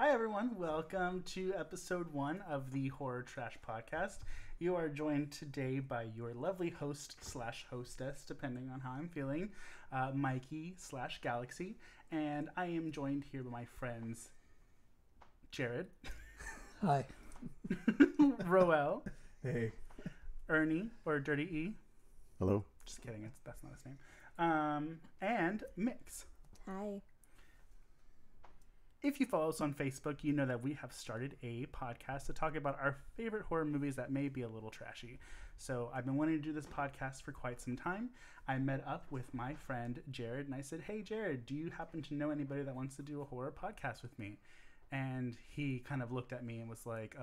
Hi, everyone. Welcome to episode 1 of the Horror Trash Podcast. You are joined today by your lovely host / hostess, depending on how I'm feeling, Mikey / Galaxy. And I am joined here by my friends, Jared. Hi. Roel. Hey. Ernie, or Dirty E. Hello. Just kidding. That's not his name. And Mix. Hi. If you follow us on Facebook, you know that we have started a podcast to talk about our favorite horror movies that may be a little trashy. So I've been wanting to do this podcast for quite some time. I met up with my friend Jared, and I said, "Hey, Jared, do you happen to know anybody that wants to do a horror podcast with me?" And he kind of looked at me and was like,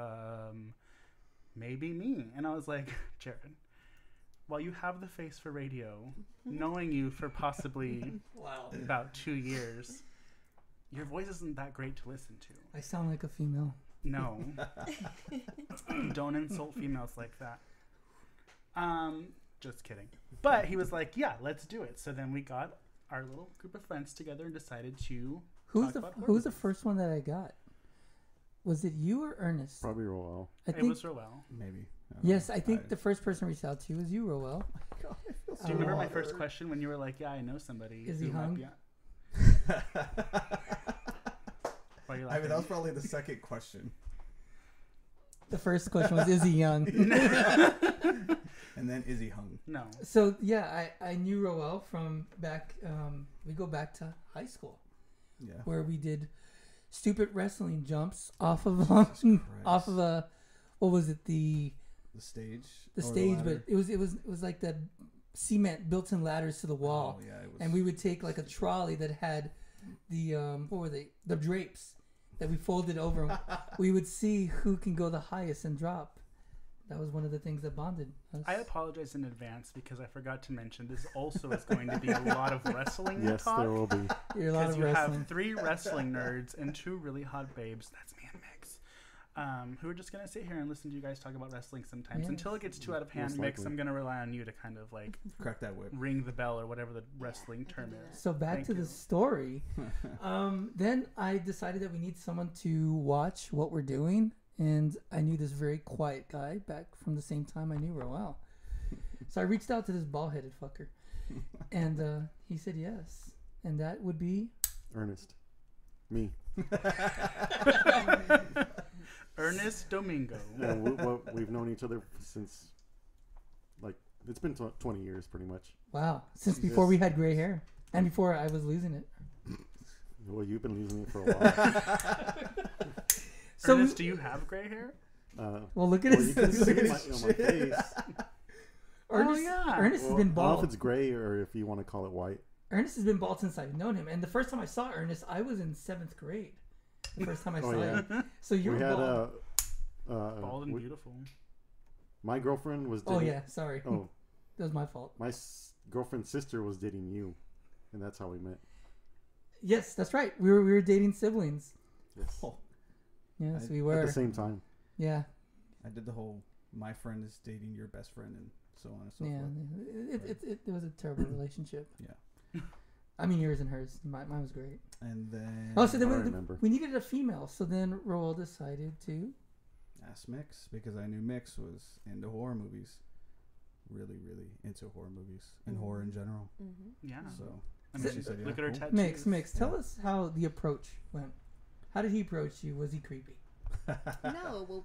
maybe me. And I was like, Jared, while you have the face for radio, knowing you for possibly about 2 years, your voice isn't that great to listen to. I sound like a female. No. Don't insult females like that. Just kidding. But he was like, yeah, let's do it. So then we got our little group of friends together and decided to Who's the first one that I got? Was it you or Ernest? Probably Roel. It was Roel. Maybe. Yes, I think the first person reached out to you was you, Roel. Do you remember my first question when you were like, yeah, I know somebody? Is he hung? Why are you I laughing? mean, that was probably the second question. The first question was, is he young? And then, is he hung? No. So, yeah, I knew Roel from back, we go back to high school. Yeah. Where we did stupid wrestling jumps off of a, what was it, the stage? But it was like the cement built-in ladders to the wall. Oh, yeah, it was. And we would take like a trolley that had the what were they? The drapes that we folded over. We would see who can go the highest and drop. That was one of the things that bonded us. I apologize in advance because I forgot to mention this also is going to be a lot of wrestling Yes, talk. there will be. Because you have 3 wrestling nerds and 2 really hot babes. That's me and Mix. Who are just going to sit here and listen to you guys talk about wrestling sometimes. Yes. Until it gets too out of hand, Most Mix, likely. I'm going to rely on you to kind of like Crack that whip. ring the bell or whatever the wrestling term is. So back Thank to you. the story. Then I decided that we need someone to watch what we're doing. And I knew this very quiet guy back from the same time I knew Roel. So I reached out to this bald-headed fucker. And he said yes. And that would be... Ernest. Me. Ernest Domingo. And we've known each other since, like, it's been 20 years pretty much. Wow. Since Jesus. before we had gray hair. And before I was losing it. Well, you've been losing it for a while. So, Ernest, do you have gray hair? well, look at Well, his... you can see look at my his face. Ernest, yeah. Ernest Well, has been I don't know bald. if it's gray or if you want to call it white. Ernest has been bald since I've known him. And the first time I saw Ernest, I was in 7th grade. The first time I saw him. So you We were had bald. Bald and beautiful. My girlfriend was Oh, dating... yeah. Sorry. Oh, That was my fault. my girlfriend's sister was dating you. And that's how we met. Yes, that's right. We were dating siblings. Yes. Oh. Yes, we At were. the same time. Yeah. I did the whole my friend is dating your best friend and so on and so Yeah. forth. It was a terrible relationship. Yeah. I mean, yours and hers. Mine was great. And then Oh, so I then remember. we needed a female. So then Roel decided to. asked Mix because I knew Mix was into horror movies. Really, really into horror movies and horror in general. Mm-hmm. Yeah. So I mean, she said, yeah, look at her cool. tattoos. Mix. Tell us how the approach went. How did he approach you? Was he creepy? No, well,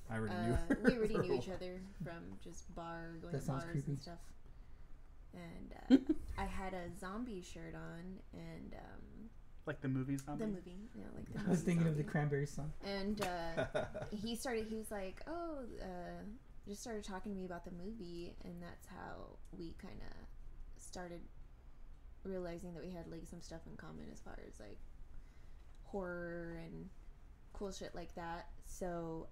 I already knew. we already knew each other from just going That to sounds bars creepy. and stuff. And I had a zombie shirt on, and Like the movie zombie? the movie, yeah, like the I was movie thinking of the zombie. Cranberry Song. And he was like, just started talking to me about the movie, and that's how we kind of started realizing that we had like some stuff in common as far as like horror and cool shit like that. So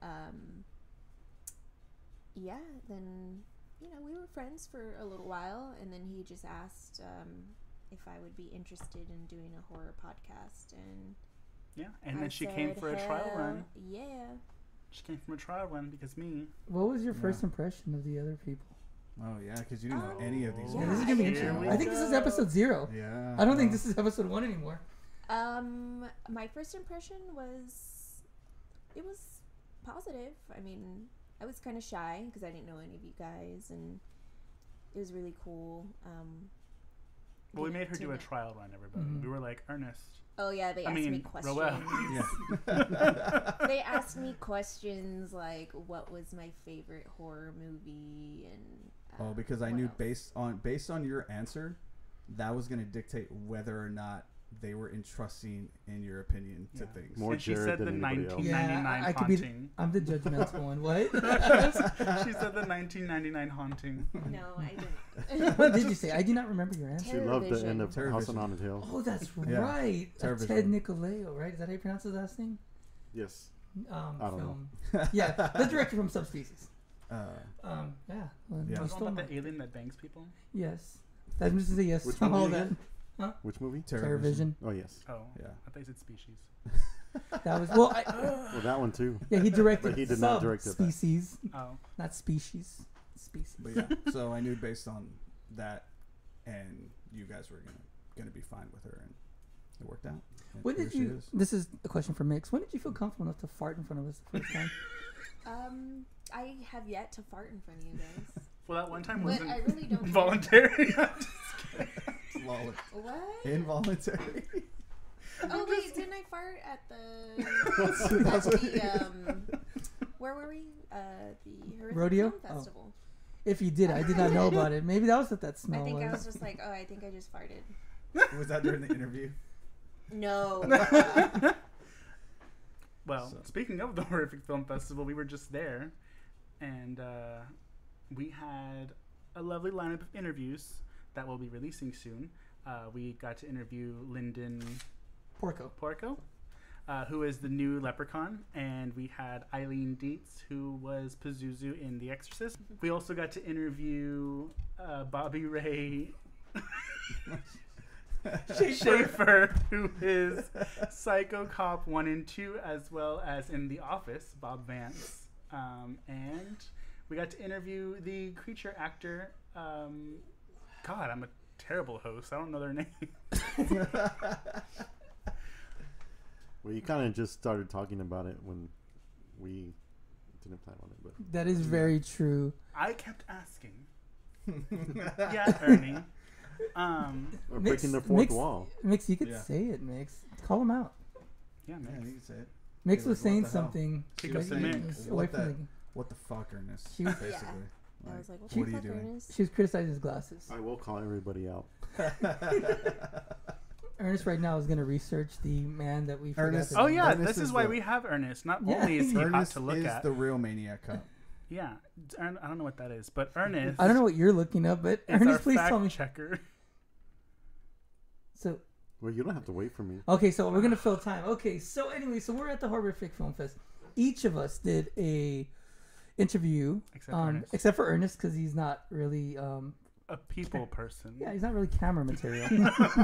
yeah, then we were friends for a little while, and then he just asked if I would be interested in doing a horror podcast, and Yeah, and then I she came said, for a trial "Hell run. Yeah. She came from a trial run because me. What was your first impression of the other people? Oh yeah, because you didn't know any of these. Yeah, Yeah, this is movies. gonna be I interesting. didn't I think this is episode 0. Yeah. I don't think this is episode 1 anymore. My first impression was it was positive. I mean, I was kind of shy because I didn't know any of you guys, and it was really cool. Well, we you know, made her to do a know- trial run, everybody. Mhm. We were like, Ernest. Oh yeah, they asked me questions. Roel. Yeah. They asked me questions like, what was my favorite horror movie, and Oh, because I what knew else? based on your answer, that was going to dictate whether or not they were entrusting in your opinion to Yeah. things. More And she Jared said the than anybody else. 1999 I could be. haunting. I'm the judgmental one. What? She said the 1999 haunting. No, I didn't. What did you say? I do not remember your answer. She loved the end of Terror House on Vision. Haunted Hill. Oh, that's Yeah. right. Terror Ted Vision. Nicolao, right? Is that how you pronounce his last name? Yes. I don't know. Yeah, the director from Subspecies. Uh, Yeah. Yeah. Well, you Was stole about mine. the alien that bangs people? Yes. That means to say yes. Which to all movie that. again? Which movie? Terror Vision. Oh yes. Oh, Yeah. I thought you said species. That was well. Well, that one too. Yeah, he directed. But he did not direct it. Species, Oh, not species. Species. But yeah, so I knew based on that, and you guys were gonna be fine with her, and it worked out. And When here did she you? is. This is a question for Mix. When did you feel comfortable enough to fart in front of us the first time? I have yet to fart in front of you guys, well, that one time but wasn't I really don't. voluntary. Flawless. What? Involuntary. Oh wait, didn't I fart at the where were we? The Horrific Rodeo? Film Oh. Festival. If you did, I did not know about it. Maybe that was what that I smell think was. I was just like, oh, I think I just farted. Was that during the interview? No. Well, So- speaking of the Horrific Film Festival, we were just there, and we had a lovely lineup of interviews that we'll be releasing soon. We got to interview Lyndon Porco. who is the new Leprechaun, and we had Eileen Dietz, who was Pazuzu in The Exorcist. We also got to interview Bobby Ray Schaefer, who is Psycho Cop 1 and 2, as well as in The Office, Bob Vance. And we got to interview the creature actor. God, I'm a terrible host. I don't know their name. Well, you kind of just started talking about it when we didn't plan on it, but That is very true. I kept asking. Yeah, Ernie. we're Mix- breaking the fourth mix- wall. Mix, you could Yeah. say it, Mix. Call him out. Yeah, Yeah, man. you can say it. Mix He was was, saying "What the hell?" something. Pick up the Like, mix. away What from the- the- What the fuck, Ernest? She was- Basically. I Like, was like, what what the are you fuck, doing? Ernest? She was criticizing his glasses. I will call everybody out. Ernest right now is going to research the man that we forgot Ernest- to Oh name. yeah, Ernest this is is why the- we have Ernest. Not Yeah. only is he hot Ernest to look is at. the real Maniac Cop. Yeah, I don't know what that is, but Ernest. I don't know what you're looking up, but is our Ernest, please fact tell me. checker. So, Well, you don't have to wait for me. okay, so we're gonna fill time. Okay, so anyway, so we're at the Horrific Film Fest. Each of us did a interview, Except Ernest. except for Ernest because he's not really, A people person. yeah, he's not really camera material. You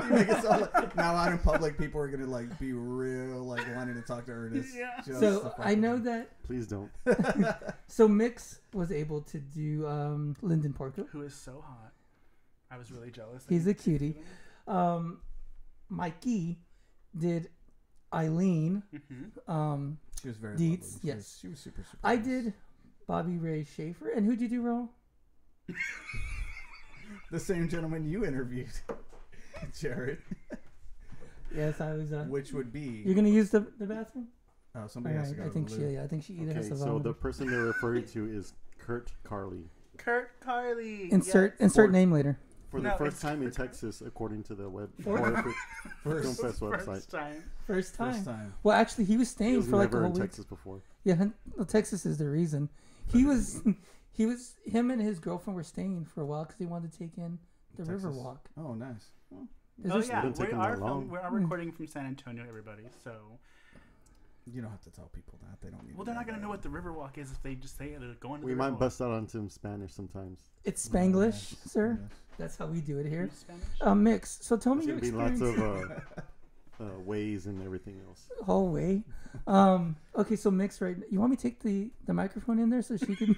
make it sound like now out in public, people are gonna like be real, like wanting to talk to Ernest. Yeah. just So to fuck I with know him. that. Please don't. So Mix was able to do Lyndon Porco. Who is so hot. I was really jealous. that He's he a cutie. Mikey did Eileen. Mhm. She was very Dietz, lovely. yes. She was super, super. I nice. did Bobby Ray Schaefer. And who'd you do, Ro? The same gentleman you interviewed, Jared, Yes, I was. which would be You're gonna use the bathroom? oh somebody has to go. I to think the she. loo. Yeah, I think she either Okay, has to so vomit. the person they're referring to is Kurt Carley. Kurt Carley. Insert yes. insert name later. For the No, first it's time in Texas, according to the web For- Horrific Film First, Fest website. First time. First time. first time. Well, actually, he was He staying was for like a never whole in week. Texas before. Yeah, well, Texas is the reason. He was. Him and his girlfriend were staying for a while because they wanted to take in the Texas. Riverwalk. Oh, nice. Well, Is Oh there- yeah, didn't take we him are that long. we are recording from San Antonio, everybody. So, you don't have to tell people that. They don't need. well, to they're not know gonna know that. what the Riverwalk is if they just say they're going to We the might Riverwalk. bust out on some Spanish sometimes. It's Oh, Spanglish, yes. sir. Yes. That's how we do it here. You Spanish? Mix. So tell me There's your gonna be experience. lots of ways and everything else. Hallway. Okay, so Mix, right? You want me to take the microphone in there so she can?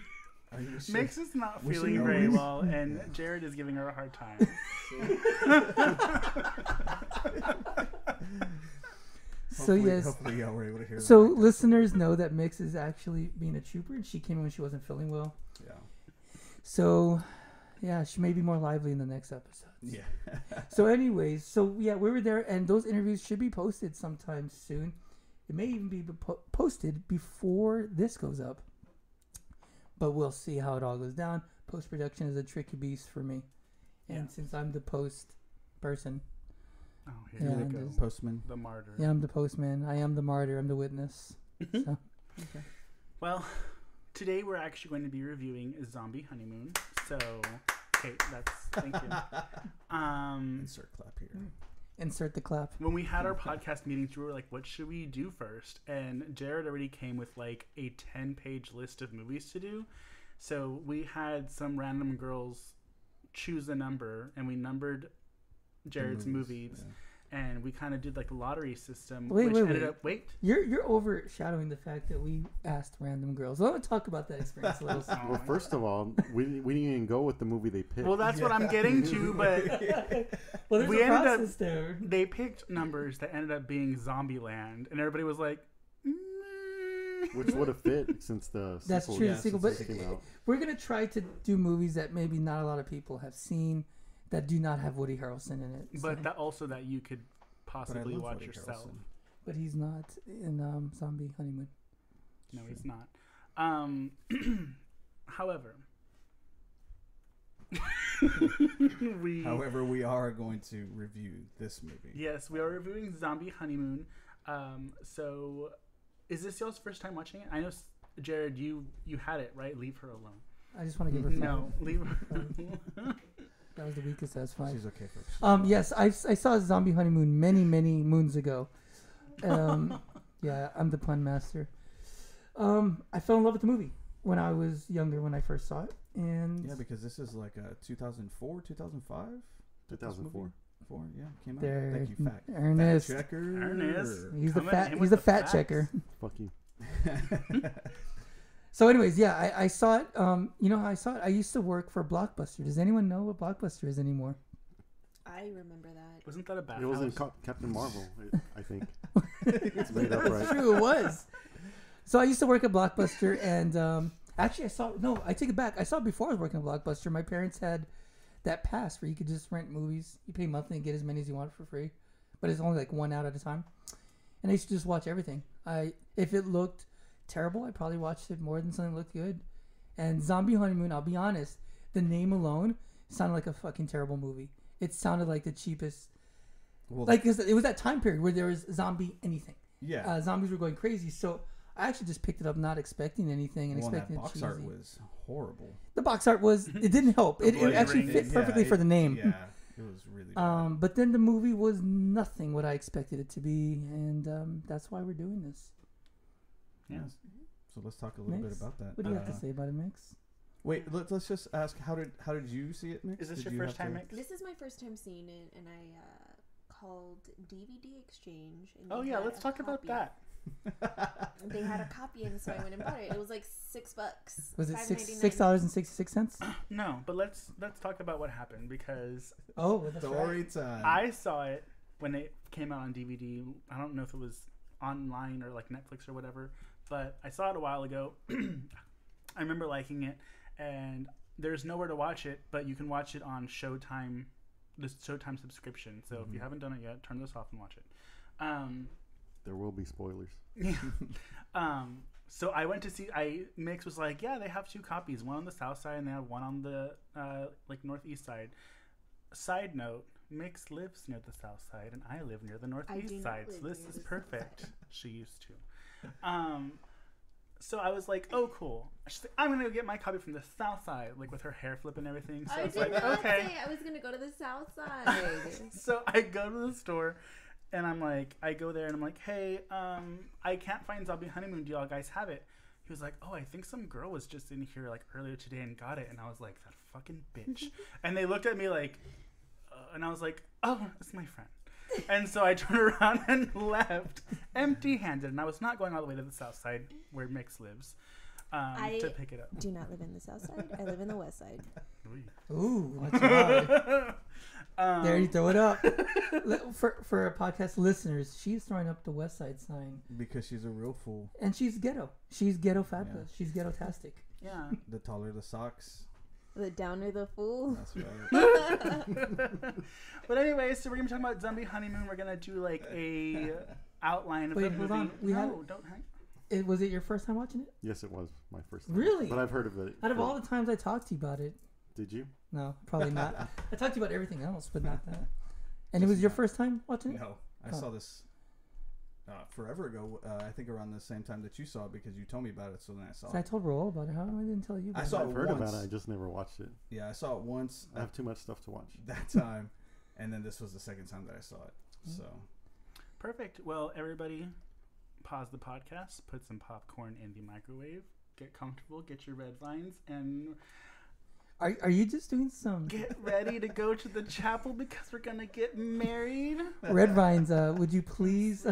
Are you sure? Mix is not We should feeling know very this. well, and Jared is giving her a hard time. So yes. Hopefully, yeah, we're able to hear. So that. listeners know that Mix is actually being a trooper, and she came in when she wasn't feeling well. Yeah. So, yeah, she may be more lively in the next episode. Yeah. So, anyways, we were there, and those interviews should be posted sometime soon. It may even be posted before this goes up, but we'll see how it all goes down. Post production is a tricky beast for me, and since I'm the post person, here we go. Postman, The martyr. yeah, I'm the postman. I am the martyr. I'm the witness. So. Okay. Well, today we're actually going to be reviewing Zombie Honeymoon. So, okay, thank you. Insert clap here. Insert the clap. When we had our podcast meetings, we were like, what should we do first? And Jared already came with like a 10-page list of movies to do. So we had some random girls choose a number, and we numbered Jared's movies. Yeah. And we kind of did like a lottery system, Wait. Wait. You're overshadowing the fact that we asked random girls. I want to talk about that experience a little. Well, first of all, we didn't even go with the movie they picked. Well, that's what I'm getting to, but Well, there's we a ended up- process there. they picked numbers that ended up being Zombieland, and everybody was like, Which would have fit since the That's sequel true. yeah, The sequel, since but it came out. we're gonna try to do movies that maybe not a lot of people have seen, that do not have Woody Harrelson in it. but so. that also that you could But I possibly love watch Woody yourself. Harrelson. But he's not in Zombie Honeymoon. No, he's not. However, However, we are going to review this movie. yes, we are reviewing Zombie Honeymoon. So, is this y'all's first time watching it? I know, Jared, you had it, right? Leave her alone. I just want to give her No, leave her. That was the weakest. That's fine. She's okay, folks. Yes, I saw Zombie Honeymoon many moons ago. Yeah, I'm the pun master. I fell in love with the movie when I was younger, when I first saw it, and Yeah, because this is like a 2004, 2005? 2004. Yeah, came out. there, Thank you, fact Ernest. checker. Ernest. He's the Coming fat. in He's with the the fat facts. checker. Fuck you. So, anyways, yeah, I saw it. You know how I saw it? I used to work for Blockbuster. Does anyone know what Blockbuster is anymore? I remember that. Wasn't that a bad It was in house? Captain Marvel, I think. It's made up, That's right? true. It was. So I used to work at Blockbuster, and actually, I take it back. I saw it before I was working at Blockbuster. My parents had that pass where you could just rent movies. You pay monthly and get as many as you want for free, but it's only like one out at a time. And I used to just watch everything. If it looked terrible, I probably watched it more than something that looked good. And Zombie Honeymoon, I'll be honest, the name alone sounded like a fucking terrible movie. It sounded like the cheapest. Well, Like, 'cause it was that time period where there was zombie anything. yeah. Zombies were going crazy, so I actually just picked it up not expecting anything and Well, that expecting it box cheesy. art was horrible. The box art it didn't help. It bloody actually ring. fit perfectly for the name. Yeah, it was really bad. But then the movie was nothing what I expected it to be, and that's why we're doing this. Yeah. So let's talk a little Mix? bit about that. What do you have to say about it, Mix? Wait, let's just ask how did you see it, Mix? Is this Did your you first have time, to- Mix? This is my first time seeing it, and I called DVD Exchange. And Oh they yeah, had let's a talk about copy. that. And they had a copy, and so I went and bought it. It was like $6. Was it $5.99. $6.66? No, but let's talk about what happened because Oh, that's Story right. time. I saw it when it came out on DVD. I don't know if it was online or like Netflix or whatever, but I saw it a while ago. I remember liking it, and there's nowhere to watch it, but you can watch it on Showtime, the Showtime subscription. So if you haven't done it yet, turn this off and watch it. There will be spoilers. So I went to see. Mix was like, yeah, they have 2 copies, one on the south side and they have one on the like northeast side. Side note: Mix lives near the south side, and I live near the do northeast not side, so live this near is the south perfect. side. She used to. So I was like, oh, cool. She's like, I'm gonna get my copy from the south side, like with her hair flip and everything. So I it's did like, not okay. say I was gonna go to the south side. So I go to the store, and I go there and I'm like, hey, I can't find Zombie Honeymoon. Do y'all guys have it? He was like, oh, I think some girl was just in here like earlier today and got it. And I was like, that fucking bitch. And they looked at me like, and I was like, oh, it's my friend. And so I turned around and left empty-handed. And I was not going all the way to the south side where Mix lives. to pick it up. Do not live in the south side. I live in the west side. Ooh, watch out. There you throw it up. For our podcast listeners, she's throwing up the west side sign. Because she's a real fool. And she's ghetto. She's ghetto fabulous. Yeah. She's ghetto-tastic. Yeah. The taller the socks. The downer the fool. That's right. But anyway, so we're going to be talking about Zombie Honeymoon. We're going to do like a outline of the movie. Hold on. Don't hang. Was it your first time watching it? Yes, it was my first time. Really? But I've heard of it. Out of all the times I talked to you about it. Did you? No, probably not. I talked to you about everything else, but not that. And it was your first time watching it? No. I saw this forever ago. I think around the same time that you saw it because you told me about it. So then I saw it. I told Raul about it. How I didn't tell you about it? I've heard about it. I just never watched it. Yeah, I saw it once. I have too much stuff to watch. That time. And then this was the second time that I saw it. So. Perfect. Well, everybody, pause the podcast, put some popcorn in the microwave, get comfortable, get your red vines, and are you just doing some? Get ready to go to the chapel because we're gonna get married. Red Vines, would you please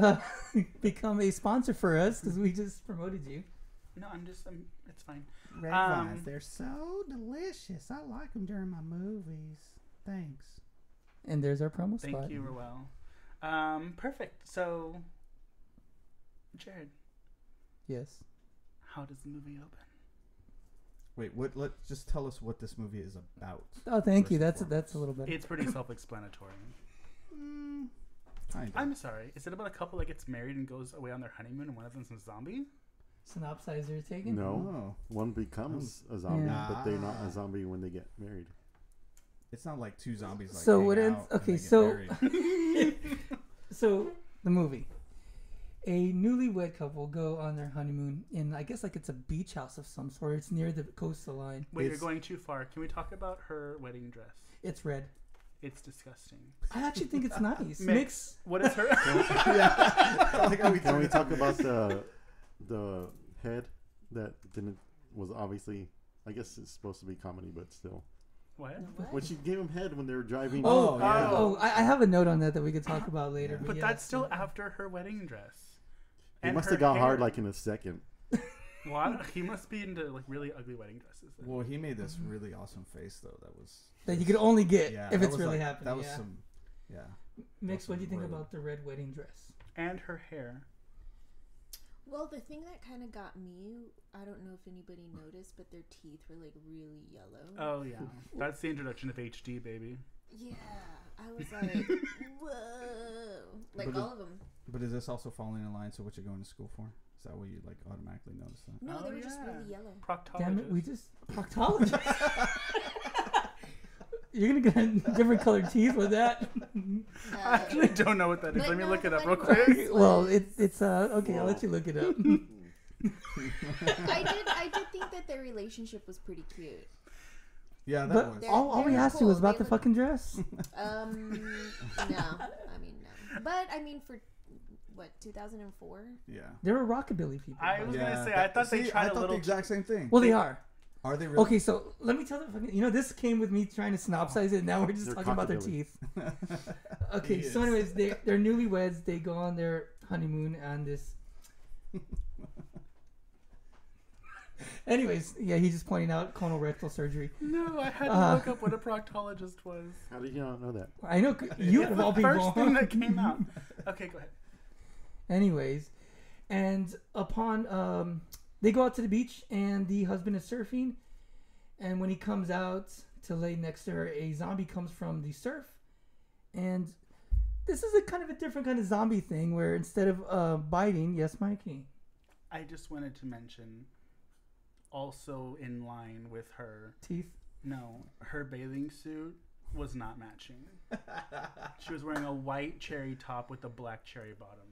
become a sponsor for us? Because we just promoted you. No, it's fine. Red vines, they're so delicious. I like them during my movies. Thanks. And there's our promo spot. Thank you, Roel. Perfect. So, Jared. Yes. How does the movie open? Wait, just tell us what this movie is about. Oh, thank you. That's a little better. It's pretty self-explanatory. Kind of. I'm sorry. Is it about a couple that gets married and goes away on their honeymoon and one of them's a zombie? Synopsizer taken? No. One becomes a zombie, Yeah. but they're not a zombie when they get married. It's not like two zombies like So hang what ends? out and Okay, they get so married. so the movie. A newlywed couple go on their honeymoon in, I guess, like it's a beach house of some sort. It's near the coastal line. Wait, you're going too far. Can we talk about her wedding dress? It's red. It's disgusting. I actually think it's nice. Mix. What is her? Can we talk about the head that was obviously, I guess it's supposed to be comedy, but still. What? When she gave him head when they were driving. I have a note on that we could talk about later. But that's still after her wedding dress. He must have got hard like in a second. What? He must be into like really ugly wedding dresses. Then. Well, he made this really awesome face though. That you could only get if it's really like, happening. That was some, Mix, what do you think about the red wedding dress? And her hair. Well, the thing that kind of got me, I don't know if anybody noticed, but their teeth were like really yellow. Oh yeah, that's the introduction of HD, baby. Yeah, I was like, whoa, like all of them. But is this also falling in line to what you're going to school for? Is that what you like automatically notice that? No, they were just really yellow. Proctologist. Damn it, we just proctologist. You're gonna get different colored teeth with that. I actually don't know what that is. Let me look it up real quick. Well, it's okay. I'll let you look it up. I did think that their relationship was pretty cute. Yeah, that but was. All we asked you was about the fucking dress. No, I mean no. But I mean for what 2004? Yeah. They were rockabilly people. I was gonna say I thought they tried a little. the exact same thing. Well, they are. Are they really? Okay, so let me tell the fucking. This came with me trying to synopsize it. Now we're just talking about their teeth. Okay, so anyways, they're newlyweds. They go on their honeymoon on this. Anyways, yeah, he's just pointing out colorectal surgery. No, I had to look up what a proctologist was. How did you not know that? I know you have all been first wrong. thing that came out. Okay, go ahead. Anyways, and upon they go out to the beach and the husband is surfing, and when he comes out to lay next to her, a zombie comes from the surf, and this is a kind of a different kind of zombie thing where instead of biting, yes, Mikey. I just wanted to mention, also in line with her teeth. No, her bathing suit was not matching. She was wearing a white cherry top with a black cherry bottom.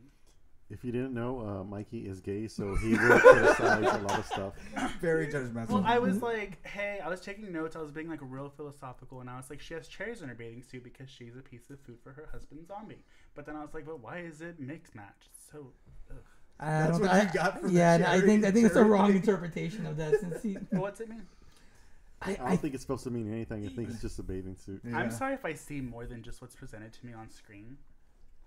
If you didn't know, Mikey is gay, so he will criticize a lot of stuff. Very judgmental. Well, I was like, hey, I was taking notes. I was being like real philosophical, and I was like, she has cherries in her bathing suit because she's a piece of food for her husband zombie. But then I was like, but why is it mixed match? It's so. Ugh. That's what you got from the I think it's a wrong cherry. interpretation of that. Since What's it mean? I don't think it's supposed to mean anything. I think it's just a bathing suit. Yeah. I'm sorry if I see more than just what's presented to me on screen.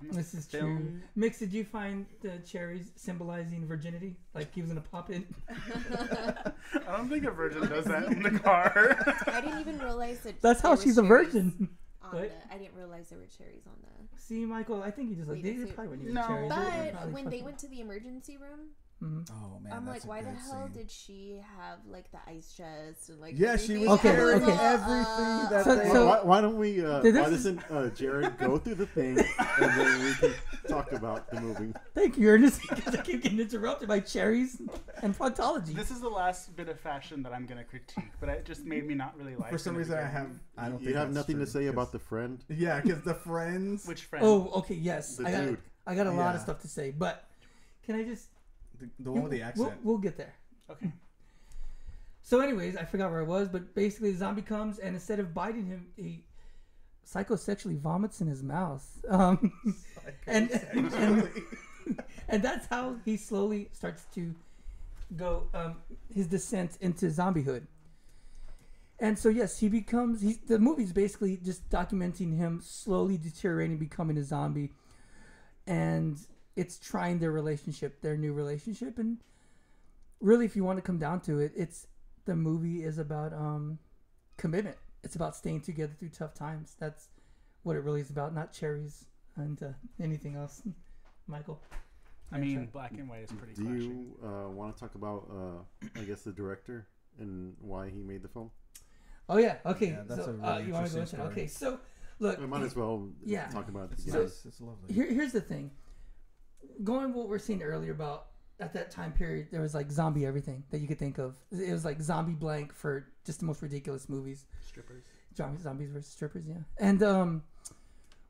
This is true. Mix, did you find the cherries symbolizing virginity? Like he was gonna pop in? I don't think a virgin does that in the car. I didn't even realize that. That's how she's a virgin. I didn't realize there were cherries on the. See, Michael, I think you just like they probably wouldn't use No. cherries. But when they went to the emergency room, Oh man, I'm that's like, why the a good hell scene. did she have like the ice chest and like? Yeah, she everything? was Okay, carrying okay. everything that So- they. so- why don't we? Why this doesn't Jared go through the thing and then we can talk about the movie? Thank you, Ernest, because I keep getting interrupted by cherries and proctology. This is the last bit of fashion that I'm going to critique, but it just made me not really like. For some it reason, I again. don't. You think have that's nothing true, to say 'cause- about the friend. Yeah, because the friends. Which friend? Oh, okay, yes. The I got dude. I got a lot of Yeah. stuff to say, but can I just The one with the accent. We'll get there. Okay. So, anyways, I forgot where I was, but basically, the zombie comes and instead of biting him, he psychosexually vomits in his mouth. And that's how he slowly starts to go his descent into zombiehood. And so, yes, he becomes. The movie's basically just documenting him slowly deteriorating, becoming a zombie, and it's trying their relationship, their new relationship, and really, if you want to come down to it, the movie is about commitment. It's about staying together through tough times. That's what it really is about, not cherries and anything else. Michael, I mean, black and white is pretty Do clashing. you want to talk about, I guess, the director and why he made the film? oh yeah, okay. Yeah, that's so a really you want to go interesting into that? story. Okay, so look, We might as well Yeah. talk about it It's together. nice. It's lovely. here's the thing. Going what we're saying earlier about at that time period, there was like zombie everything that you could think of. It was like zombie blank for just the most ridiculous movies. Strippers. Zombies versus strippers, yeah. And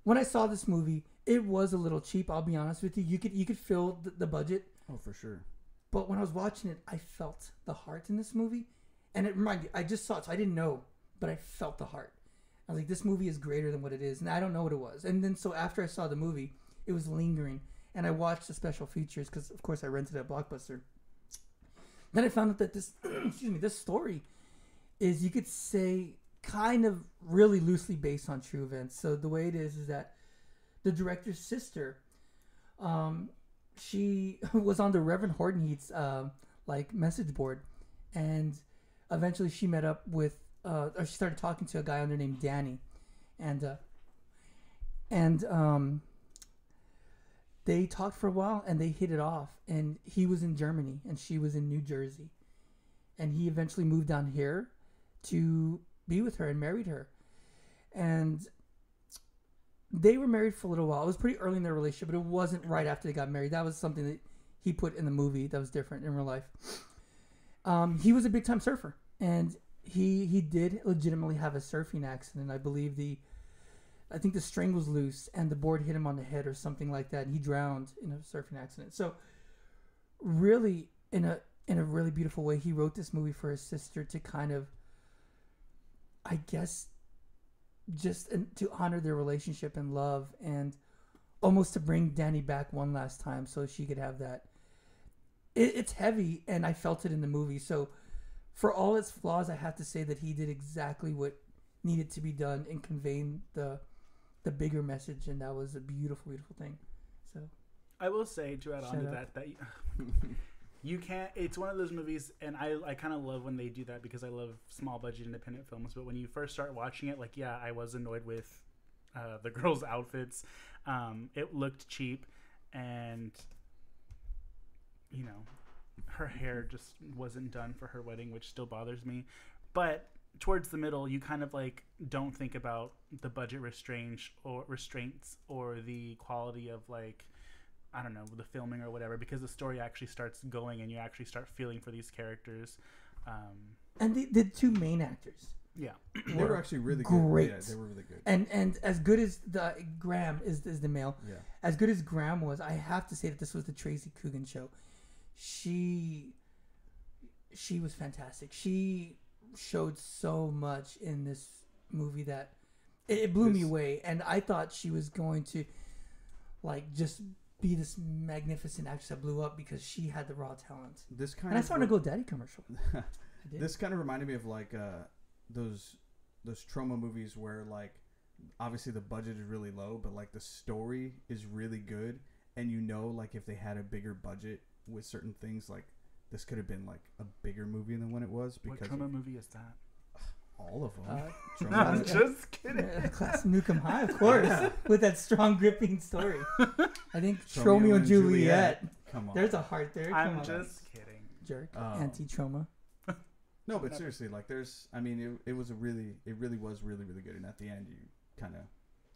when I saw this movie, it was a little cheap. I'll be honest with you. You could feel the budget, Oh, for sure. but when I was watching it, I felt the heart in this movie, and it reminded me. I just saw it, so I didn't know, but I felt the heart. I was like, this movie is greater than what it is, and I don't know what it was. And then so after I saw the movie, it was lingering, and I watched the special features because of course I rented it at Blockbuster. Then I found out that this, this story is, you could say, kind of really loosely based on true events. So the way it is that the director's sister, she was on the Reverend Hortonheat's like message board, and eventually she met up with, or she started talking to a guy under named Danny, and they talked for a while and they hit it off. And he was in Germany and she was in New Jersey, and he eventually moved down here to be with her and married her. And they were married for a little while. It was pretty early in their relationship, but it wasn't right after they got married. That was something that he put in the movie that was different in real life. He was a big time surfer, and he did legitimately have a surfing accident. I believe I think the string was loose and the board hit him on the head or something like that, and he drowned in a surfing accident. So really, in a really beautiful way, he wrote this movie for his sister to kind of, I guess, just to honor their relationship and love, and almost to bring Danny back one last time so she could have that. It's heavy, and I felt it in the movie. So for all its flaws, I have to say that he did exactly what needed to be done in conveying the bigger message, and that was a beautiful, beautiful thing. So I will say, to add on Shut to up. that you can't. It's one of those movies, and I kind of love when they do that because I love small budget independent films. But when you first start watching it, like, yeah, I was annoyed with the girls' outfits. It looked cheap, and you know, her hair just wasn't done for her wedding, which still bothers me. But towards the middle, you kind of like don't think about the budget restraints or the quality of, like, I don't know, the filming or whatever, because the story actually starts going and you actually start feeling for these characters. and the two main actors, Yeah. They were actually really great. good. Yeah, they were really good. and as good as the Graham is the male, Yeah. as good as Graham was, I have to say that this was the Tracy Coogan show. She was fantastic. She showed so much in this movie that it blew me away, and I thought she was going to like just be this magnificent actress that blew up because she had the raw talent. This kind And I of saw her in a GoDaddy commercial. I did. This kind of reminded me of like those trauma movies where like obviously the budget is really low, but like the story is really good, and you know, like if they had a bigger budget with certain things, like this could have been like a bigger movie than what it was. What Because trauma movie is that? all of them. I'm just kidding. Class Nukem High, of course, with that strong, gripping story. I think Romeo Romeo and and Juliet. Come on. There's a heart there. Come I'm on. just kidding. Jerk. Oh. Anti-trauma. No, but seriously, like it was really good, and at the end you kind of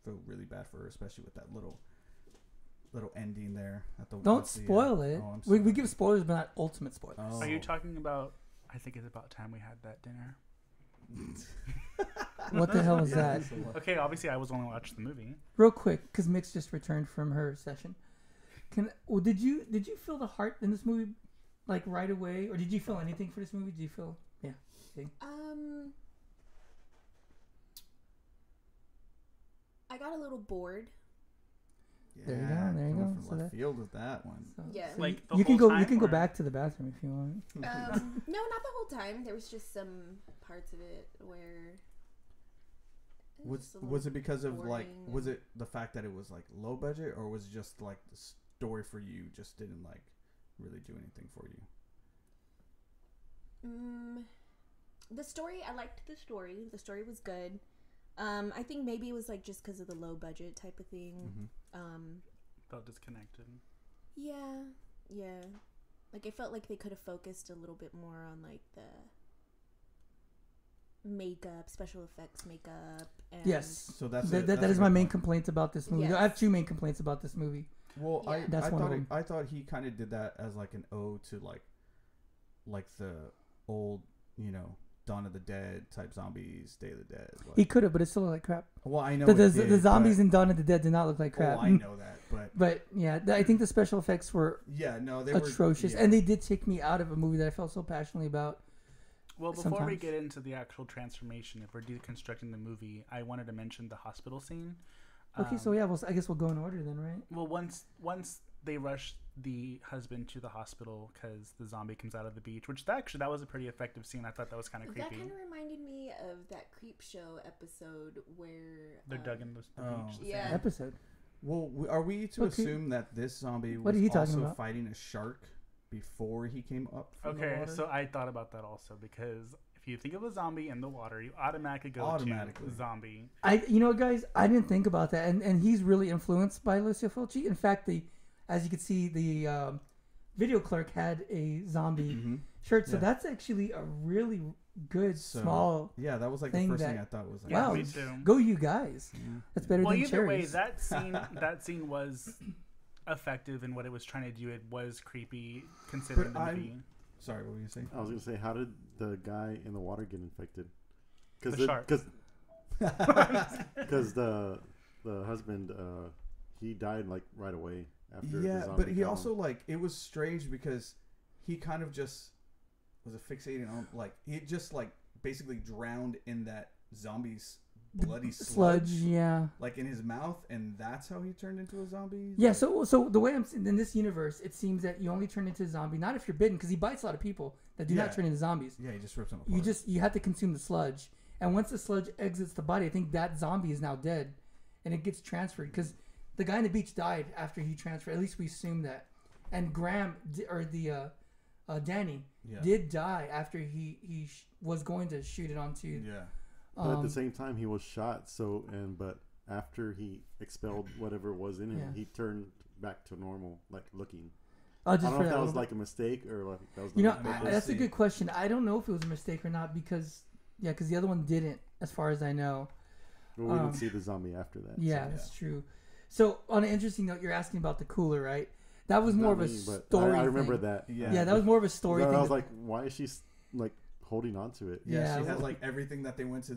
feel really bad for her, especially with that little ending there at the. Don't spoil it. Oh, I'm we sorry. give spoilers, but not ultimate spoilers. Oh. Are you talking about? I think it's about time we had that dinner. What the hell is that? Okay, obviously I was only watching the movie. Real quick, because Mix just returned from her session. Did you feel the heart in this movie, like right away, or did you feel anything for this movie? Did you feel? Yeah. Okay. I got a little bored. Yeah, There you go, there you coming go. From So left that- field with that one. So, Yeah. so Like, the you can whole go. You time, can go or- back to the bathroom if you want. No, not the whole time. There was just some parts of it where. Was it because of like boring was and- it the fact that it was like low budget, or was it just like the story for you just didn't like really do anything for you? The story, I liked the story. The story was good. I think maybe it was like just because of the low budget type of thing. Felt disconnected. Yeah. Like I felt like they could have focused a little bit more on like the makeup, special effects makeup. And Yes. So that's That that's is a my good main point. complaint about this movie. Yes. I have two main complaints about this movie. Well, Yeah. That's one of them. I thought he kind of did that as like an ode to like the old, Dawn of the Dead type zombies, Day of the Dead. Like, He could have, but it still looked like crap. well, I know The it did, the zombies but, in Dawn of the Dead did not look like crap. Oh, I know that, but But yeah, I think the special effects were yeah, no, they atrocious, were, and they did take me out of a movie that I felt so passionately about. Well, before we Sometimes. get into the actual transformation, if we're deconstructing the movie, I wanted to mention the hospital scene. Okay, so yeah, I guess we'll go in order then, right? Well, once they rush the husband to the hospital because the zombie comes out of the beach, which that was a pretty effective scene. I thought that was kind of that creepy. kind of reminded me of that Creep Show episode where They're dug in the Oh. beach. Yeah. Episode. Well, are we to Okay. assume that this zombie What was are you talking also about? fighting a shark before he came up from the Okay, water? so I thought about that also because if you think of a zombie in the water, you automatically go Automatically. to zombie. You know what, guys, I didn't think about that, and he's really influenced by Lucio Fulci. In fact, as you can see, the video clerk had a zombie Mhm. shirt, so Yeah. that's actually a really good So, small. Yeah, that was like thing the first thing that- I thought was like, Yeah, Wow, me too. go you guys! yeah. That's better Well, than either way, cherries. that scene was effective in what it was trying to do. It was creepy considering But the I'm- movie. Sorry, what were you saying? I was gonna say, how did the guy in the water get infected? The shark. Because the husband he died like right away after. the Yeah, zombie but he got also him. like it was strange because he kind of just was fixating on like he just like basically drowned in that zombie's bloody Sludge, sludge, yeah. like in his mouth, and that's how he turned into a zombie. Yeah, Like, so the way I'm in this universe, it seems that you only turn into a zombie not if you're bitten, because he bites a lot of people that do Yeah. not turn into zombies. yeah, he just rips him apart. You have to consume the sludge, and once the sludge exits the body, I think that zombie is now dead, and it gets transferred because the guy on the beach died after he transferred. At least we assume that, and Graham Danny yeah. did die after he was going to shoot it onto. Yeah. But at the same time, he was shot. But after he expelled whatever was in him, Yeah. he turned back to normal, like looking. Oh, I just don't for know if that that was little like a mistake or like that was. You know, I mean, that's a see. good question. I don't know if it was a mistake or not because the other one didn't, as far as I know. But we didn't see the zombie after that. Yeah, so. that's true. So, on an interesting note, you're asking about the cooler, right? That was more Not of a me, but story. I remember thing. that. Yeah. Yeah, that was more of a story I thing. was like, why is she like holding on to it? Yeah, Yeah, she well- had like everything that they went to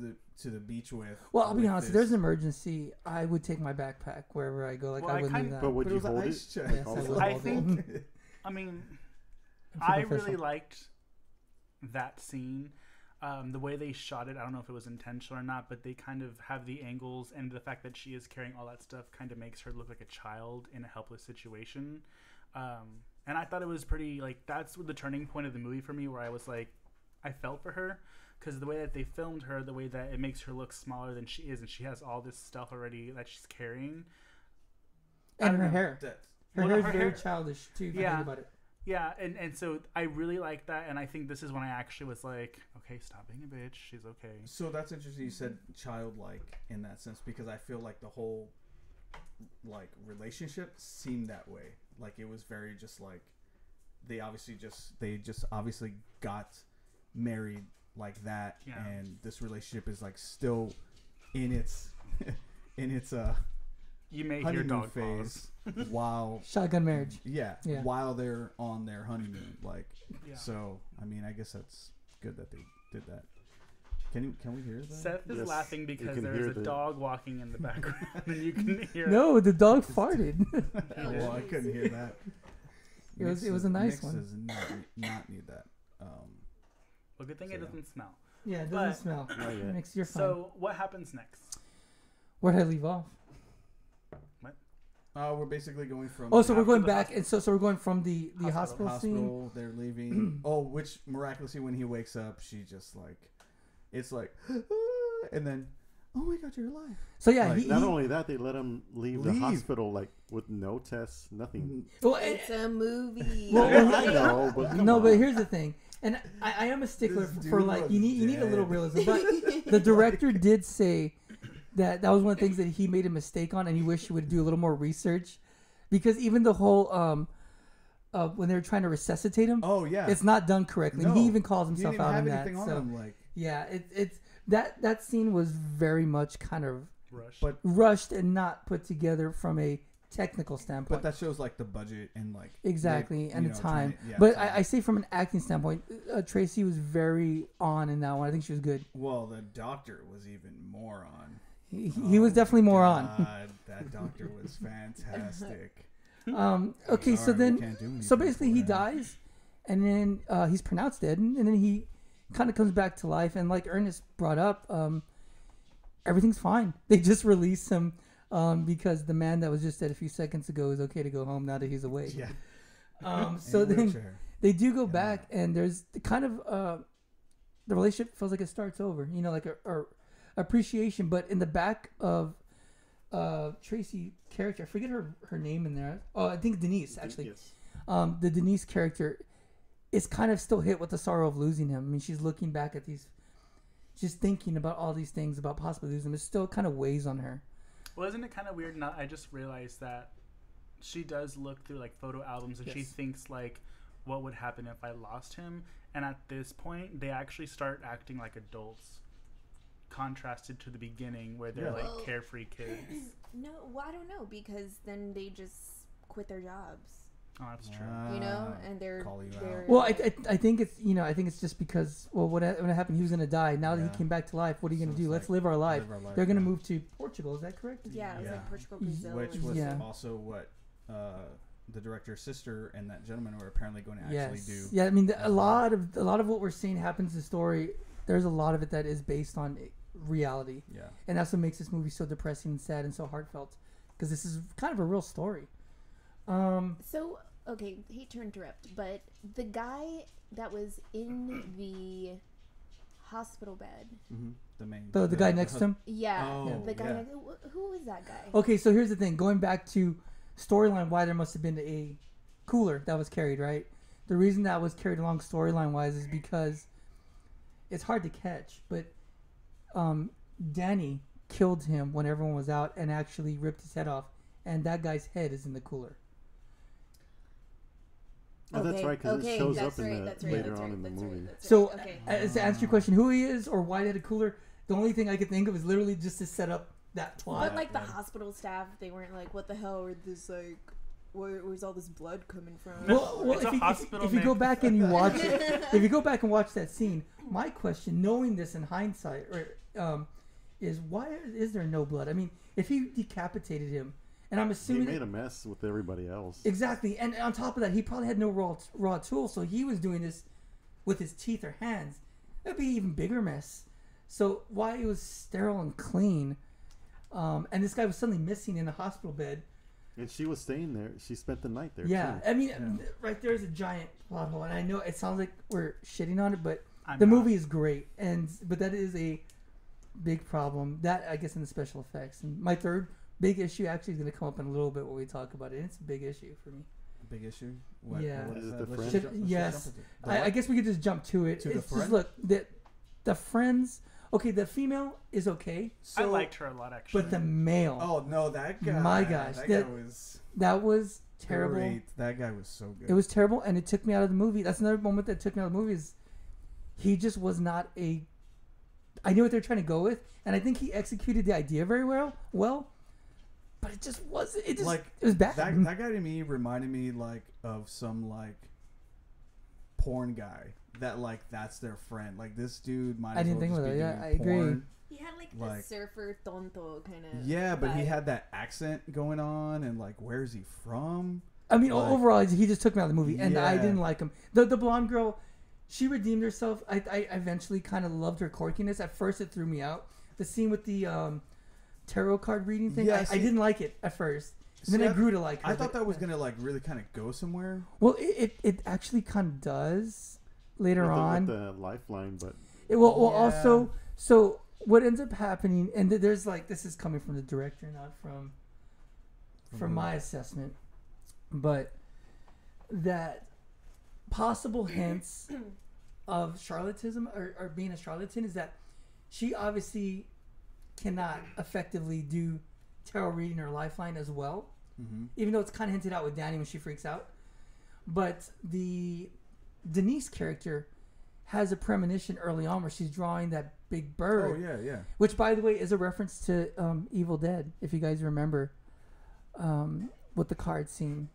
the beach with. well, I'll be with honest. If this. there's an emergency, I would take my backpack wherever I go. Like, Well, I I wouldn't kind- leave that. But would But you it was an hold ice it? chest. Yes, I Also? would I hold think- it. I mean, I'm too I really professional. liked that scene. The way they shot it, I don't know if it was intentional or not, but they kind of have the angles, and the fact that she is carrying all that stuff kind of makes her look like a child in a helpless situation. And I thought it was pretty, like, that's the turning point of the movie for me, where I was like, I felt for her. because the way that they filmed her, the way that it makes her look smaller than she is, and she has all this stuff already that she's carrying. And her hair. Her hair is very hair, childish too. If you yeah, think about it. Yeah, and so I really like that, and I think this is when I actually was like, okay, stop being a bitch. She's okay. So that's interesting. You said childlike in that sense, because I feel like the whole like relationship seemed that way. Like it was very just like they just obviously got married like that, and this relationship is like still in its you may hear honeymoon dog phase while Shotgun marriage. yeah, Yeah. while they're on their honeymoon. Like Yeah. so, I mean, I guess that's good that they did that. Can we hear that? Seth is Yes, laughing you because can there's hear a the- dog walking in the background, and you can hear. No, the dog farted. Well, I couldn't hear that. It was a nice Mix one. does not need that. Well, good thing So, it yeah. doesn't smell. Yeah, it But- doesn't smell. Not yet. Makes you're fine. So what happens next? Where did I leave off? We're basically going from Oh, so we're After going the back, hospital. and so we're going from the Hospital. hospital scene. hospital. They're leaving. Oh, which miraculously, when he wakes up, she just like, it's like, and then, oh my God, you're alive. So yeah, Like, Not only that, they let him leave the Leave. hospital like with no tests, nothing. well, It's a movie. Well, I know, but come no, on. but here's the thing, and I am a stickler This for dude like was you need a little dead. realism. But the director did say that was one of the things that he made a mistake on, and he wished he would do a little more research, because even the whole when they were trying to resuscitate him, Oh yeah, it's not done correctly. And No, he even calls he didn't himself even out have on that. anything on So him. Like, yeah, it's that scene was very much kind of Rush. But- rushed and not put together from a technical but standpoint. that shows like the budget and like Exactly, they, and you the know, time. trying to- yeah, But time. I say from an acting standpoint, Tracy was very on in that one. I think she was good. Well, the doctor was even more on. He was definitely more on. God, that doctor was fantastic. Okay, so Sorry, we then, can't do so anything basically for he him. dies, and then he's pronounced dead, and then he kind of comes back to life. And like Ernest brought up, everything's fine. They just release him because the man that was just dead a few seconds ago is okay to go home now that he's awake. Yeah. So In a then wheelchair. they do go back, and there's the kind of the relationship feels like it starts over. You know, like a appreciation. But in the back of Tracy character, I forget her name in there. Oh, I think Denise actually. Yes. The Denise character is kind of still hit with the sorrow of losing him. I mean, she's looking back at these, she's thinking about all these things about possibly losing him. It still kind of weighs on her. Well, isn't it kind of weird? I just realized that she does look through like photo albums, and she Yes. thinks like, what would happen if I lost him? And at this point, they actually start acting like adults, contrasted to the beginning where they're Yeah. like Well- carefree kids. No, well, I don't know, because then they just quit their jobs, Oh, that's true. you know, Ah, and they're call you they're out. Well, I think it's I think it's just because when it happened, he was gonna die. Now that Yeah. he came back to life, what are you So gonna it's do? Let's like, live our life. live our life, They're gonna yeah. move to Portugal. Is that correct? yeah, it was Yeah. like Portugal, Brazil, Which or was Yeah. also what the director's sister and that gentleman were apparently going to actually Yes. do. Yeah, I mean, a as lot of what we're seeing happens in the story. There's a lot of it that is based on reality, Yeah. and that's what makes this movie so depressing and sad and so heartfelt, because this is kind of a real story. So, okay, hate to interrupt, but the guy that was in the hospital bed, Mm-hmm. The main. The guy next to him. yeah, Oh, the guy, yeah. who was that guy? Okay, so here's the thing. Going back to storyline, why there must have been a cooler that was carried, right? The reason that was carried along storyline wise is because it's hard to catch, but Danny killed him when everyone was out and actually ripped his head off, and that guy's head is in the cooler. Oh, that's Okay, right, because okay, it shows that's up in right, the that's right, later that's on right, in the that's right, movie. that's So, right, okay. to answer your question, who he is or why they had a cooler, the only thing I could think of is literally just to set up that plot. But like the yeah. hospital staff, they weren't like, "What the hell? Or this like, where's all this blood coming from?" Well, It's a hospital if you go name. back and you watch it, if you go back and watch that scene, my question, knowing this in hindsight, is why is there no blood? I mean, if he decapitated him, and I'm He assuming made a mess with everybody else. exactly, and on top of that, he probably had no raw tools, so he was doing this with his teeth or hands. That'd be an even bigger mess. So why it was sterile and clean, and this guy was suddenly missing in a hospital bed. And she was staying there. She spent the night there, Yeah, too. I mean, right there's a giant plot hole, and I know it sounds like we're shitting on it, but The movie is great, but that is a big problem. That, I guess, in the special effects. And my third big issue actually is going to come up in a little bit when we talk about it. And it's a big issue for me. Big issue? Yeah. Is it the Let's Friends? jump- let's Yes. jump into- I guess we could just jump to it. To the It's friend? just, look, the Friends. Okay, the female is okay, I liked her a lot, actually. but the male. Oh no, that guy! My gosh, that guy was That was terrible. great. That guy was so good. It was terrible, and it took me out of the movie. That's another moment that took me out of the movie. Is he just was not a. I knew what they're trying to go with, and I think he executed the idea very well, but it just wasn't. It just like it was bad. that guy to me reminded me like of some like porn guy that like that's their friend. Like this dude might. I As didn't well think just about be it. Yeah, doing I agree. porn. He had like Like- the surfer tonto kind of. Yeah, but he vibe. had that accent going on, and like, where's he from? I mean, like- overall, he just took me out of the movie, and I Yeah. didn't like him. The blonde girl, she redeemed herself. I eventually kind of loved her quirkiness. At first, it threw me out. The scene with the tarot card reading thing, Yeah, I see- didn't like it at first. And See, then I grew to like her. I thought but- that was gonna like really kind of go somewhere. Well, it actually kind of does later With on. the lifeline, but It will Yeah. also. So what ends up happening, and there's like this is coming from the director, not from my assessment, but that possible hints of charlatanism or being a charlatan is that she obviously cannot effectively do tarot reading or lifeline as well, even though it's kind of hinted out with Danny when she freaks out. But the Denise character has a premonition early on where she's drawing that big bird. Oh yeah. Which, by the way, is a reference to Evil Dead, if you guys remember, with the card scene.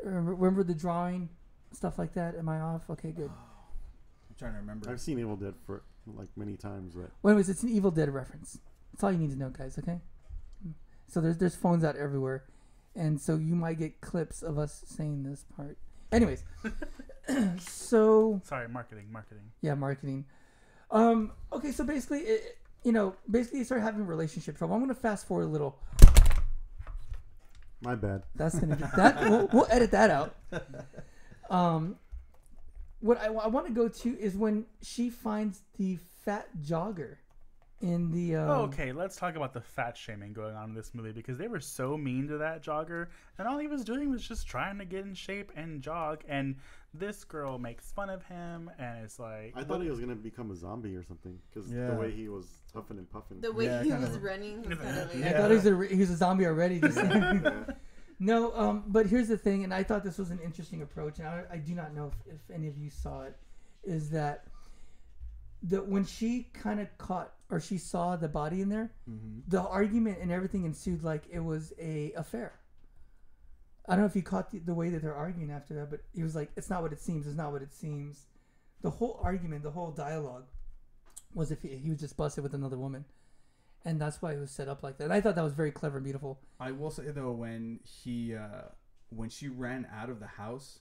Remember the drawing, stuff like that? Am I off? Okay, good. I'm trying to remember. I've seen Evil Dead for like many times. But Well, anyways, it's an Evil Dead reference. That's all you need to know, guys, okay? So there's phones out everywhere. And so you might get clips of us saying this part. Anyways, so... Sorry, marketing. Yeah, marketing. Okay, so basically, basically you start having relationship trouble. I'm going to fast forward a little. my bad. That's going to be that. We'll edit that out. What I want to go to is when she finds the fat jogger in the. Okay, let's talk about the fat shaming going on in this movie because they were so mean to that jogger, and all he was doing was just trying to get in shape and jog, and this girl makes fun of him, and it's like... I thought he was gonna become a zombie or something because Yeah. the way he was huffing and puffing. The way Yeah, he kind was of. running was kind of like. I thought he was a zombie already. Just Yeah. No, but here's the thing, and I thought this was an interesting approach, and I do not know if any of you saw it, is that when she kind of caught or she saw the body in there, the argument and everything ensued like it was a affair. I don't know if you caught the way that they're arguing after that, but he was like, "It's not what it seems. It's not what it seems." The whole argument, the whole dialogue, was if he was just busted with another woman, and that's why it was set up like that. And I thought that was very clever and beautiful. I will say though, when she ran out of the house,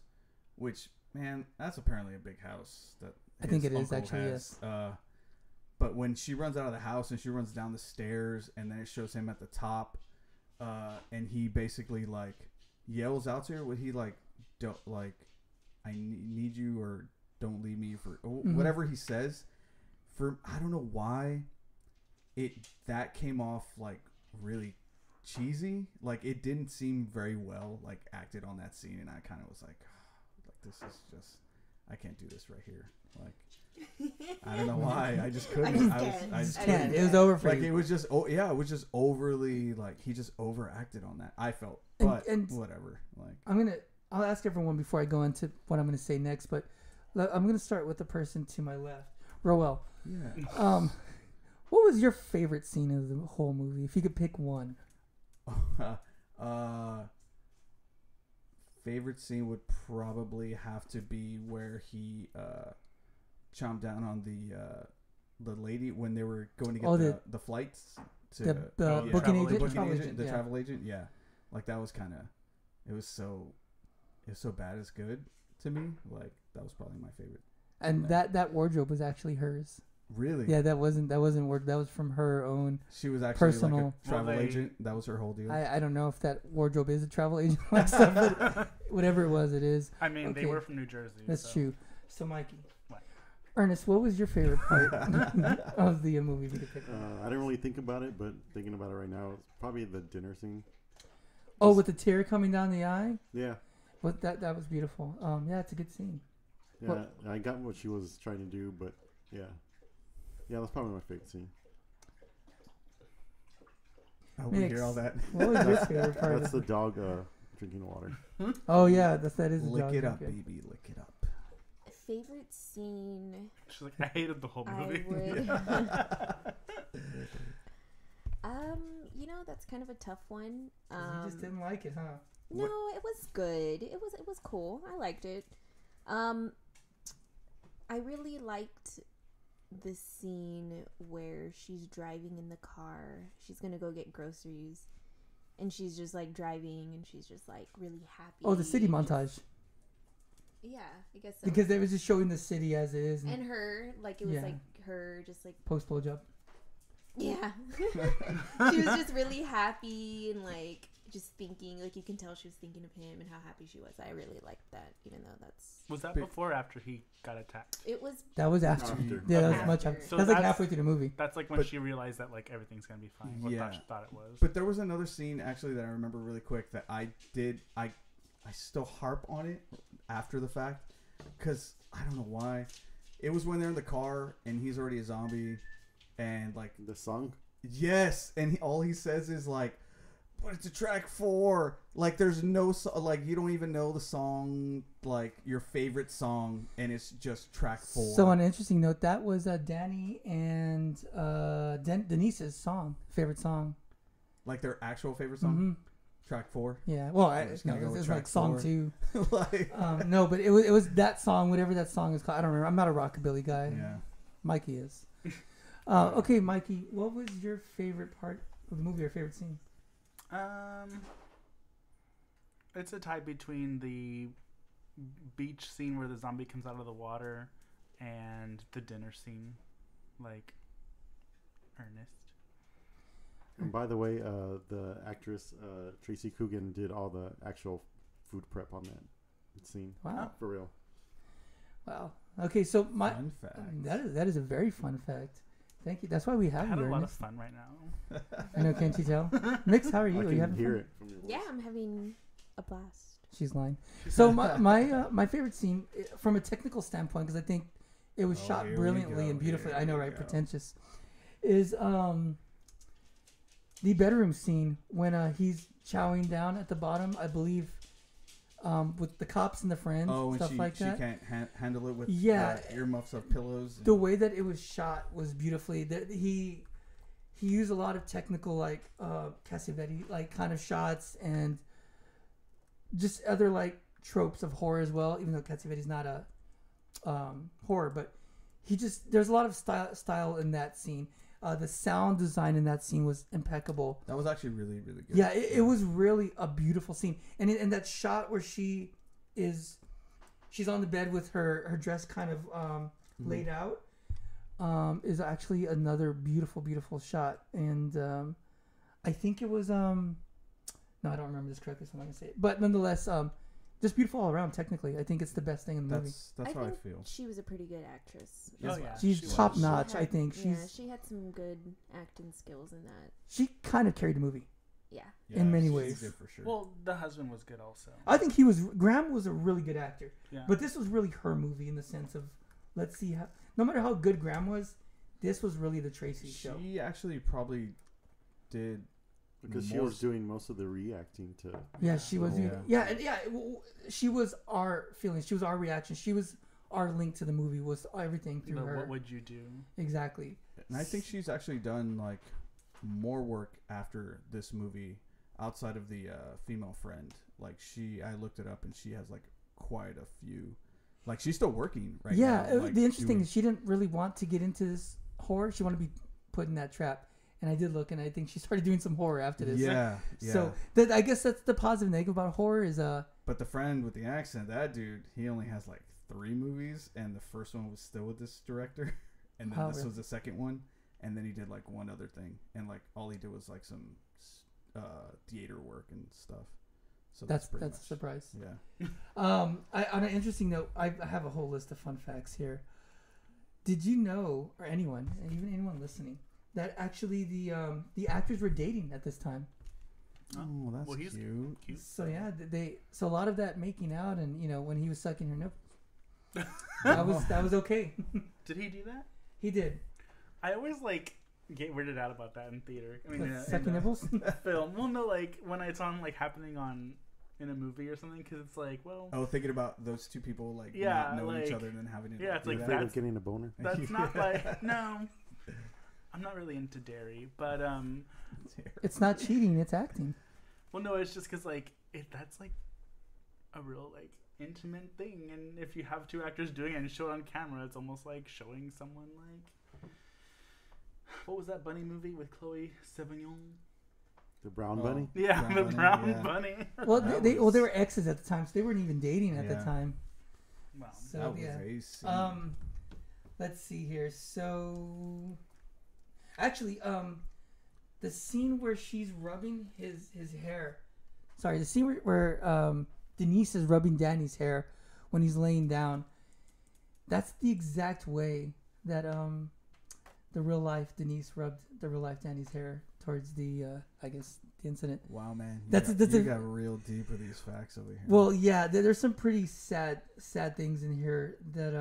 which man, that's apparently a big house that I think his it is, uncle actually, has. But when she runs out of the house and she runs down the stairs, and then it shows him at the top, and he basically like yells out to her, "What he like? Don't like, I need you or don't leave me for whatever he says." I don't know why that came off like really cheesy. Like it didn't seem very well like acted on that scene, and I kind of was like this is just, I can't do this right here. Like I don't know why. I just couldn't. I just couldn't. It was over for Like you. it was just it was just overly like he just overacted on that. I felt, but And whatever. Like I'll ask everyone before I go into what I'm gonna say next, but I'm gonna start with the person to my left, Roel. yeah. What was your favorite scene of the whole movie? If you could pick one. Favorite scene would probably have to be where he chomped down on the lady when they were going to get the flights to The booking travel agent, the yeah. travel agent. Yeah, like that was kind of it was so bad it's good to me. Like that was probably my favorite. And that wardrobe was actually hers. Really? Yeah, that wasn't work. That was from her own. She was actually personal- like a travel Well, they- agent. That was her whole deal. I don't know if that wardrobe is a travel agent like stuff, but whatever it was, it is. I mean, Okay. they were from New Jersey. That's so. true. So, Mikey, What? Ernest, what was your favorite part of the movie? If you could pick one? I didn't really think about it, but thinking about it right now, it's probably the dinner scene. Oh, with the tear coming down the eye. Yeah. What that was beautiful. Yeah, it's a good scene. Yeah, What- I got what she was trying to do, but yeah. Yeah, that's probably my favorite scene. Oh, we hear all that. What was your favorite part? That's the dog drinking water. Oh yeah, that is. Lick it up, drinking. baby. Lick it up. Favorite scene. She's like, I hated the whole I movie. would. That's kind of a tough one. You just didn't like it, huh? No, it was good. It was cool. I liked it. I really liked the scene where she's driving in the car. She's gonna go get groceries, and she's just like driving, and she's just like really happy. Oh, the city montage. Yeah, I guess so. Because they was just showing the city as it is. And her, like, it was Yeah. like her just like Post blowjob. yeah. She was just really happy and like just thinking, like you can tell she was thinking of him and how happy she was. I really liked that, even though that's Was that before or after he got attacked? it was That was after. After. Yeah, that was After. much after. So that's like that's- halfway through the movie. That's like when But- she realized that like everything's gonna be fine. What Yeah. she thought it was. But there was another scene actually that I remember really quick that I still harp on it after the fact because I don't know why. It was when they're in the car and he's already a zombie and like The song? yes, and all he says is like, "But it's a track 4." Like there's no like you don't even know the song, like your favorite song, and it's just track 4. So on an interesting note, that was Danny and Denise's favorite song. like their actual favorite song, hmm track 4. Yeah. Well, I'm just gonna go with it's track like song 4. 2. Like No, but it was that song, whatever that song is called. I don't remember. I'm not a rockabilly guy. yeah. Mikey is. Okay, Mikey, what was your favorite part of the movie or favorite scene? It's a tie between the beach scene where the zombie comes out of the water and the dinner scene, like Ernest. And by the way, the actress Tracy Coogan did all the actual food prep on that scene. Wow. For real. Wow. Okay, so Fun fact. that is a very fun fact. Thank you. That's why we I have had you, a lot of Ernest. fun right now. I know, can't you tell? Mix, how are you? I Are you can having hear fun? it from your voice. yeah, I'm having a blast. She's lying. So my favorite scene from a technical standpoint, because I think it was Oh, shot here we brilliantly go, and beautifully. here I know, we right? go. Pretentious. Is the bedroom scene when he's chowing down at the bottom, I believe, with the cops and the friends, Oh, and stuff she, like she that. can't handle it with Yeah. earmuffs of pillows. The way that it was shot was beautifully. He used a lot of technical like Cassavetes like kind of shots and just other like tropes of horror as well. Even though Cassavetes not a horror, but there's a lot of style in that scene. The sound design in that scene was impeccable. That was actually really, really good. Yeah, it was really a beautiful scene. And in that shot where she's on the bed with her dress kind of laid out, is actually another beautiful, beautiful shot. And I think it was no, I don't remember this correctly, so I'm not gonna say it. But nonetheless, just beautiful all around. Technically, I think it's the best thing in the movie. That's how I think feel. she was a pretty good actress. Oh, as yeah. well. She's she was. top She notch. I had- think Yeah, she had some good acting skills in that. she kind of carried the movie. Yeah. in many she's ways. good for sure. Well, the husband was good also. I think Graham was a really good actor. Yeah. But this was really her movie in the sense of, let's see how, no matter how good Graham was, this was really the Tracy show. She actually probably did Because she more was doing most of the reacting to. Yeah, she was. Yeah. She was our feelings. She was our reaction. She was our link to the movie. Was everything through her. What would you do? Exactly. And I think she's actually done like more work after this movie outside of the female friend. Like I looked it up and she has like quite a few. Like she's still working right Yeah. now. Like, The interesting thing doing- is she didn't really want to get into this horror. She wanted to be put in that trap. And I did look, and I think she started doing some horror after this. Yeah, yeah. So I guess that's the positive and negative about horror is But the friend with the accent, that dude, he only has like 3 movies, and the first one was still with this director, and then Oh, this really? was the second one, and then he did like one other thing, and like all he did was like some theater work and stuff. So that's pretty a much, surprise. Yeah. On an interesting note, I have a whole list of fun facts here. Did you know, or anyone, and even anyone listening, that actually the actors were dating at this time? Oh, that's Well, he's cute. So yeah, so a lot of that making out, and when he was sucking her nipples, that was okay. Did he do that? He did. I always get weirded out about that in theater. I mean, Sucking nipples. film. Well, no, when it's on happening in a movie or something, because it's well. Oh, thinking about those two people Yeah, not knowing each other and then having to. Yeah, it's You're afraid of getting a boner. That's not no. I'm not really into dairy, but It's not cheating; it's acting. well, no, it's just because that's a real intimate thing, and if you have two actors doing it and show it on camera, it's almost like showing someone what was that bunny movie with Chloe Sevignon? The brown bunny. Yeah, Brown the bunny, brown yeah. bunny. Well, they were exes at the time, so they weren't even dating at the Yeah. time. Wow. So That was yeah. very soon. Let's see here. So, actually, the scene where she's rubbing his hair. Sorry, the scene where Denise is rubbing Danny's hair when he's laying down. That's the exact way that the real life Denise rubbed the real life Danny's hair towards the I guess the incident. Wow, man. You got real deep with these facts over here. Well, yeah, there's some pretty sad things in here that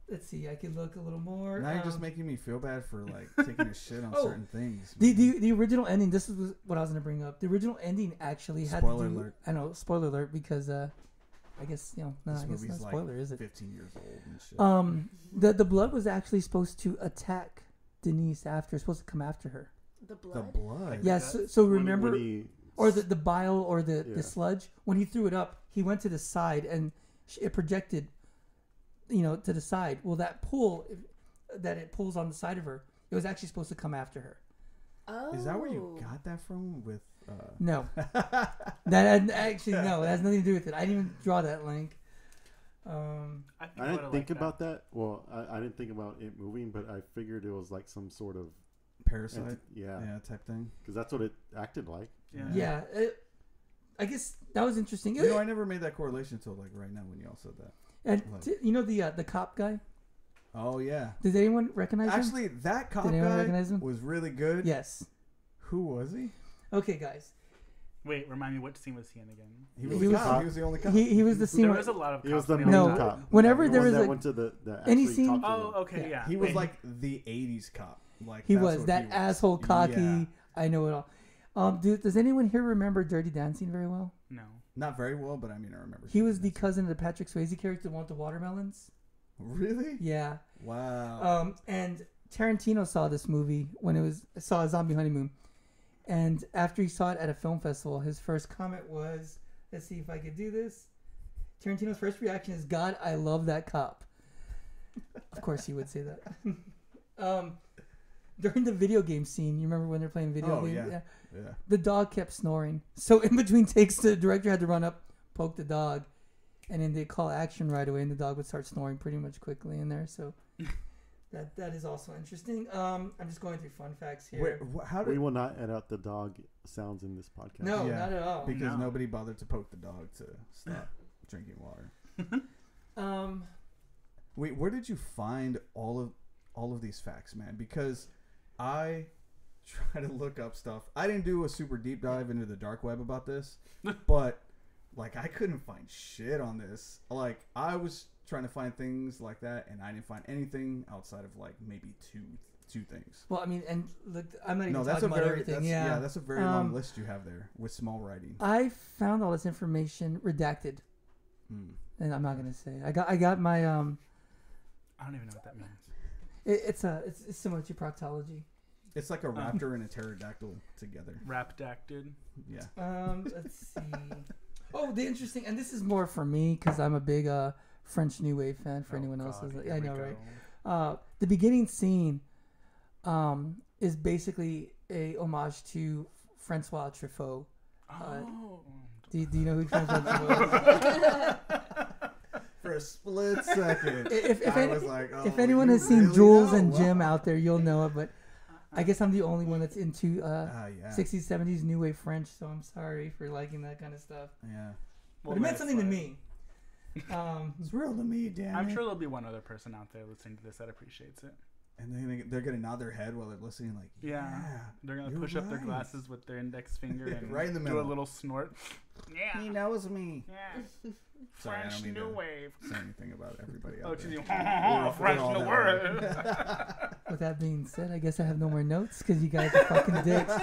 let's see, I could look a little more. Now you're just making me feel bad for taking a shit on Oh, certain things. The original ending. This is what I was gonna bring up. The original ending actually had Spoiler to do. alert. I know, spoiler alert, because I guess This I guess movie's not like spoiler, is it? 15 years old and shit. The blood was actually supposed to attack Denise after. Supposed to come after her. The blood. The blood. Yeah. So remember, When he- or the bile or the Yeah. sludge. When he threw it up, he went to the side and it projected, to the side. Well, that pull that it pulls on the side of her, it was actually supposed to come after her. Oh. Is that where you got that from? With No, that actually no, it has nothing to do with it. I didn't even draw that link. I didn't think about that. Well, I didn't think about it moving, but I figured it was like some sort of Parasite? yeah, Type thing. because that's what it acted like. Yeah, I guess that was interesting. I never made that correlation until right now when you all said that. And the cop guy. Oh yeah. Did anyone recognize him? Actually, that cop Did anyone guy recognize him? was really good. Yes. Who was he? Okay, guys. Wait, remind me, what scene was he in again? He was He the was- cop. He was the only cop. He was the scene. There where- was a lot of He was cops the in main No, cop. whenever The there one was that a went to the any actually scene- talked to Oh, them. okay, yeah. He was Wait. like the 80s cop. he That's was what that he was. asshole cocky. Yeah. I know it all. Does anyone here remember Dirty Dancing very well? No. Not very well, but I remember. He was the cousin of the Patrick Swayze character, the one with the watermelons. Really? Yeah. Wow. And Tarantino saw this movie saw Zombie Honeymoon, and after he saw it at a film festival, his first comment was, "Let's see if I could do this." Tarantino's first reaction is, "God, I love that cop." Of course, he would say that. During the video game scene, you remember when they're playing video games? Yeah. The dog kept snoring, so in between takes, the director had to run up, poke the dog, and then they call action right away, and the dog would start snoring pretty much quickly in there. So that is also interesting. I'm just going through fun facts here. Wait, We will not edit out the dog sounds in this podcast. No, Yeah. not at all. because No. nobody bothered to poke the dog to stop drinking water. Wait, where did you find all of these facts, man? Because I try to look up stuff. I didn't do a super deep dive into the dark web about this, but I couldn't find shit on this. I was trying to find things like that, and I didn't find anything outside of maybe two things. Well, I mean, and look, I'm not even No, that's talking a about very everything. that's a very long list you have there with small writing. I found all this information redacted, and I'm not gonna say. I got my I don't even know what that means. It's similar to proctology. It's like a raptor and a pterodactyl together. Rapdacted. Yeah. Let's see. Oh, the interesting, and this is more for me because I'm a big French New Wave fan. For anyone else, I know, right? The beginning scene is basically a homage to Francois Truffaut. Do you know who Francois Truffaut is? For a split second, If anyone has seen Jules and Jim out there, you'll know it. But I guess I'm the only one that's into 60s, 70s New Wave French, so I'm sorry for liking that kind of stuff. Yeah. But it meant something to me. It's real to me, damn I'm it. sure there'll be one other person out there listening to this that appreciates it. And then they're gonna nod their head while they're listening, like, Yeah. They're going to you're push up their right. glasses with their index finger and Right in the do middle. a little snort. Yeah. He knows me. Yeah. Sorry, I French don't mean New to Wave. say anything about everybody Oh, out she's there. French all New that Wave. With that being said, I guess I have no more notes because you guys are fucking dicks.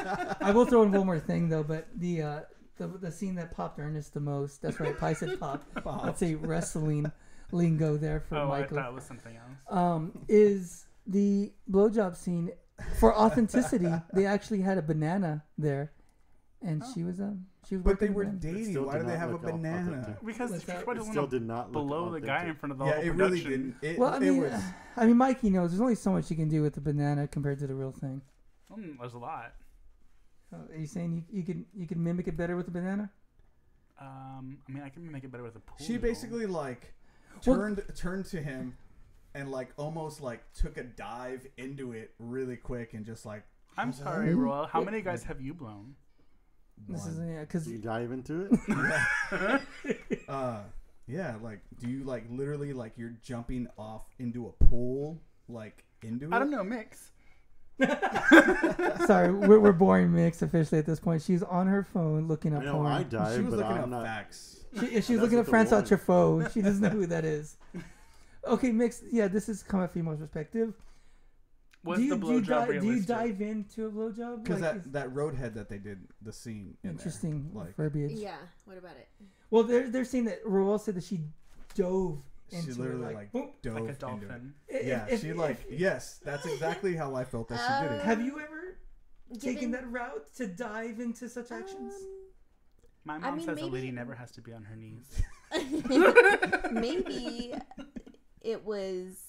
I will throw in one more thing though, but the scene that popped Ernest the most, that's right, Pi said pop. That's a wrestling lingo there for Oh, Michael. I thought it was something else. Is the blowjob scene. For authenticity, they actually had a banana there, and she was But working they were with them. It dating. still Why did do they not have a look banana? authentic. Because What's that? she It doesn't still want did not look below the guy in authentic. front of the Yeah, whole it production. really didn't. Well, I It mean, was. Mikey knows there's only so much you can do with the banana compared to the real thing. There's a lot. Are you saying you can mimic it better with the banana? I mean, I can make it better with a pool. She noodle. basically like Well- turned to him and like almost like took a dive into it really quick and just like I'm sorry, Royal. How many guys have you blown? This is one. because Do you dive into it? Yeah, like do you like literally like you're jumping off into a pool like into it? I don't know, mix. sorry, we're boring Mix officially at this point. She's on her phone looking up I know porn. I She dive, was but looking I'm up not. facts. She's That's looking what at the Francois woman- Truffaut. She doesn't know who that is. Okay, Mix. Yeah, this is come at female's perspective. Was do you, the do you, blowjob di- do you realistic? dive into a blowjob? Because Like, is- that roadhead that they did the scene in interesting there, like verbiage. Yeah. What about it? Well, they're saying that Roel said that she dove into she literally it, like boom. dove Like a into it. dolphin. Yeah, If- she if- like yes, that's exactly how I felt that she did it. Have you ever taken Given- that route to dive into such actions? My mom mean, says a lady maybe- never has to be on her knees. Maybe it was.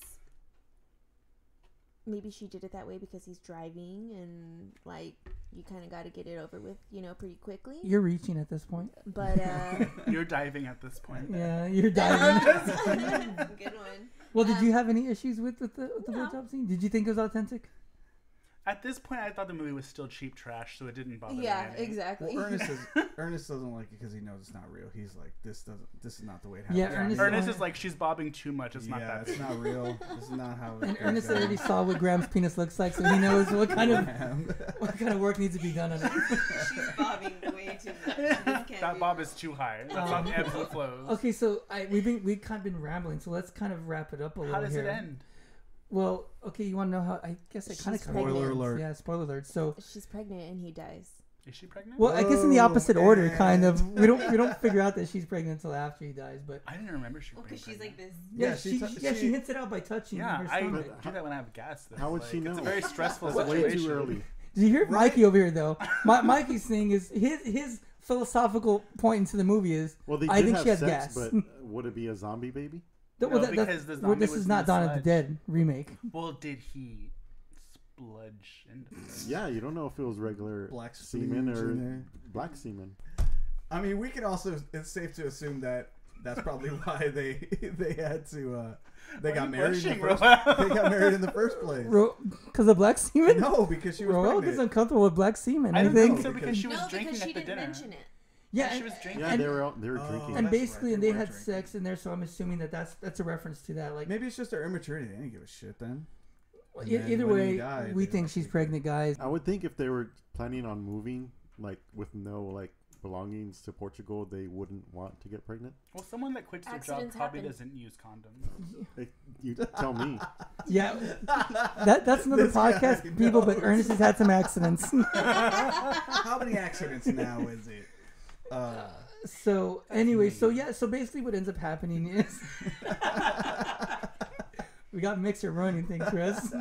Maybe she did it that way because he's driving and like you kind of got to get it over with, pretty quickly. You're reaching at this point. But You're diving at this point. Yeah, you're diving. good one. Well, did you have any issues with the No. blowjob scene? Did you think it was authentic? At this point, I thought the movie was still cheap trash, so it didn't bother Yeah, me any. exactly. Well, Ernest doesn't like it because he knows it's not real. He's like, this is not the way it happens. Yeah, Ernest- Ernest is like, she's bobbing too much. It's not yeah, that it's big. not real. This is not how. And it Ernest goes already down. saw what Graham's penis looks like, so he knows what kind of work needs to be done on it. She's bobbing way too much. That bob is too high. That's on ebbs and flows. Okay, so we've kind of been rambling, so let's kind of wrap it up a little. How does here. it end? Well, okay, you want to know how? I guess it kind of She's pregnant. Spoiler alert. Yeah, spoiler alert. So, She's pregnant and he dies. Is she pregnant? well, I guess in the Whoa, opposite order, man. kind of. We don't figure out that she's pregnant until after he dies, but I didn't remember she was Because she's pregnant. like this. yeah, she hints it out by touching Yeah, her I stomach. do that when I have gas. Though. How would she It's a know? very stressful That's situation. way too early. Did you hear Right? Mikey over here though? Mikey's thing is his philosophical point into the movie is Well, they I did think have she has sex, gas. but would it be a zombie baby? No, well, because the well, zombie this was is in not the Dawn of the sludge. Dead remake. Well, did he spludge into it? Yeah, you don't know if it was regular Black semen splooge in or there. black semen. I mean, we could also. It's safe to assume that that's probably why they had to. They got married. They got married in the first place. Because of black semen. No, because she was Roel gets pregnant. uncomfortable with black semen. I I don't think. think so because she was No, drinking because she at the didn't dinner. mention it. Yeah, she and, was drinking. Yeah, And- they were Oh. drinking. and that's basically, right, and they they were had drinking. sex in there, so I'm assuming that's a reference to that. Like, Maybe it's just their immaturity. They didn't give a shit then. And e- then either when he way, died, we they think were she's like- pregnant, guys. I would think if they were planning on moving, like with no like belongings to Portugal, they wouldn't want to get pregnant. Well, someone that quits their job Accidents probably happen. doesn't use condoms. You tell me. Yeah, that's another This guy, podcast, people. But no. Ernest has had some accidents. How many accidents now is it? So anyway, so basically, what ends up happening is we got Mixer running things, Chris.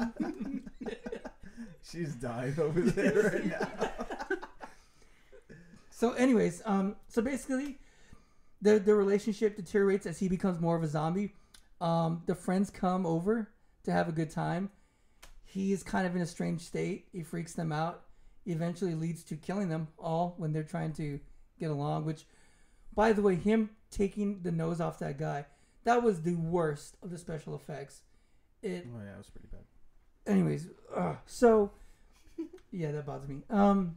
She's died over there right now. So, anyways, so basically, the relationship deteriorates as he becomes more of a zombie. The friends come over to have a good time. He is kind of in a strange state. He freaks them out. Eventually leads to killing them all when they're trying to get along. Which, by the way, him taking the nose off that guy, that was the worst of the special effects. Oh yeah, it was pretty bad. Anyways, so yeah, that bothers me. And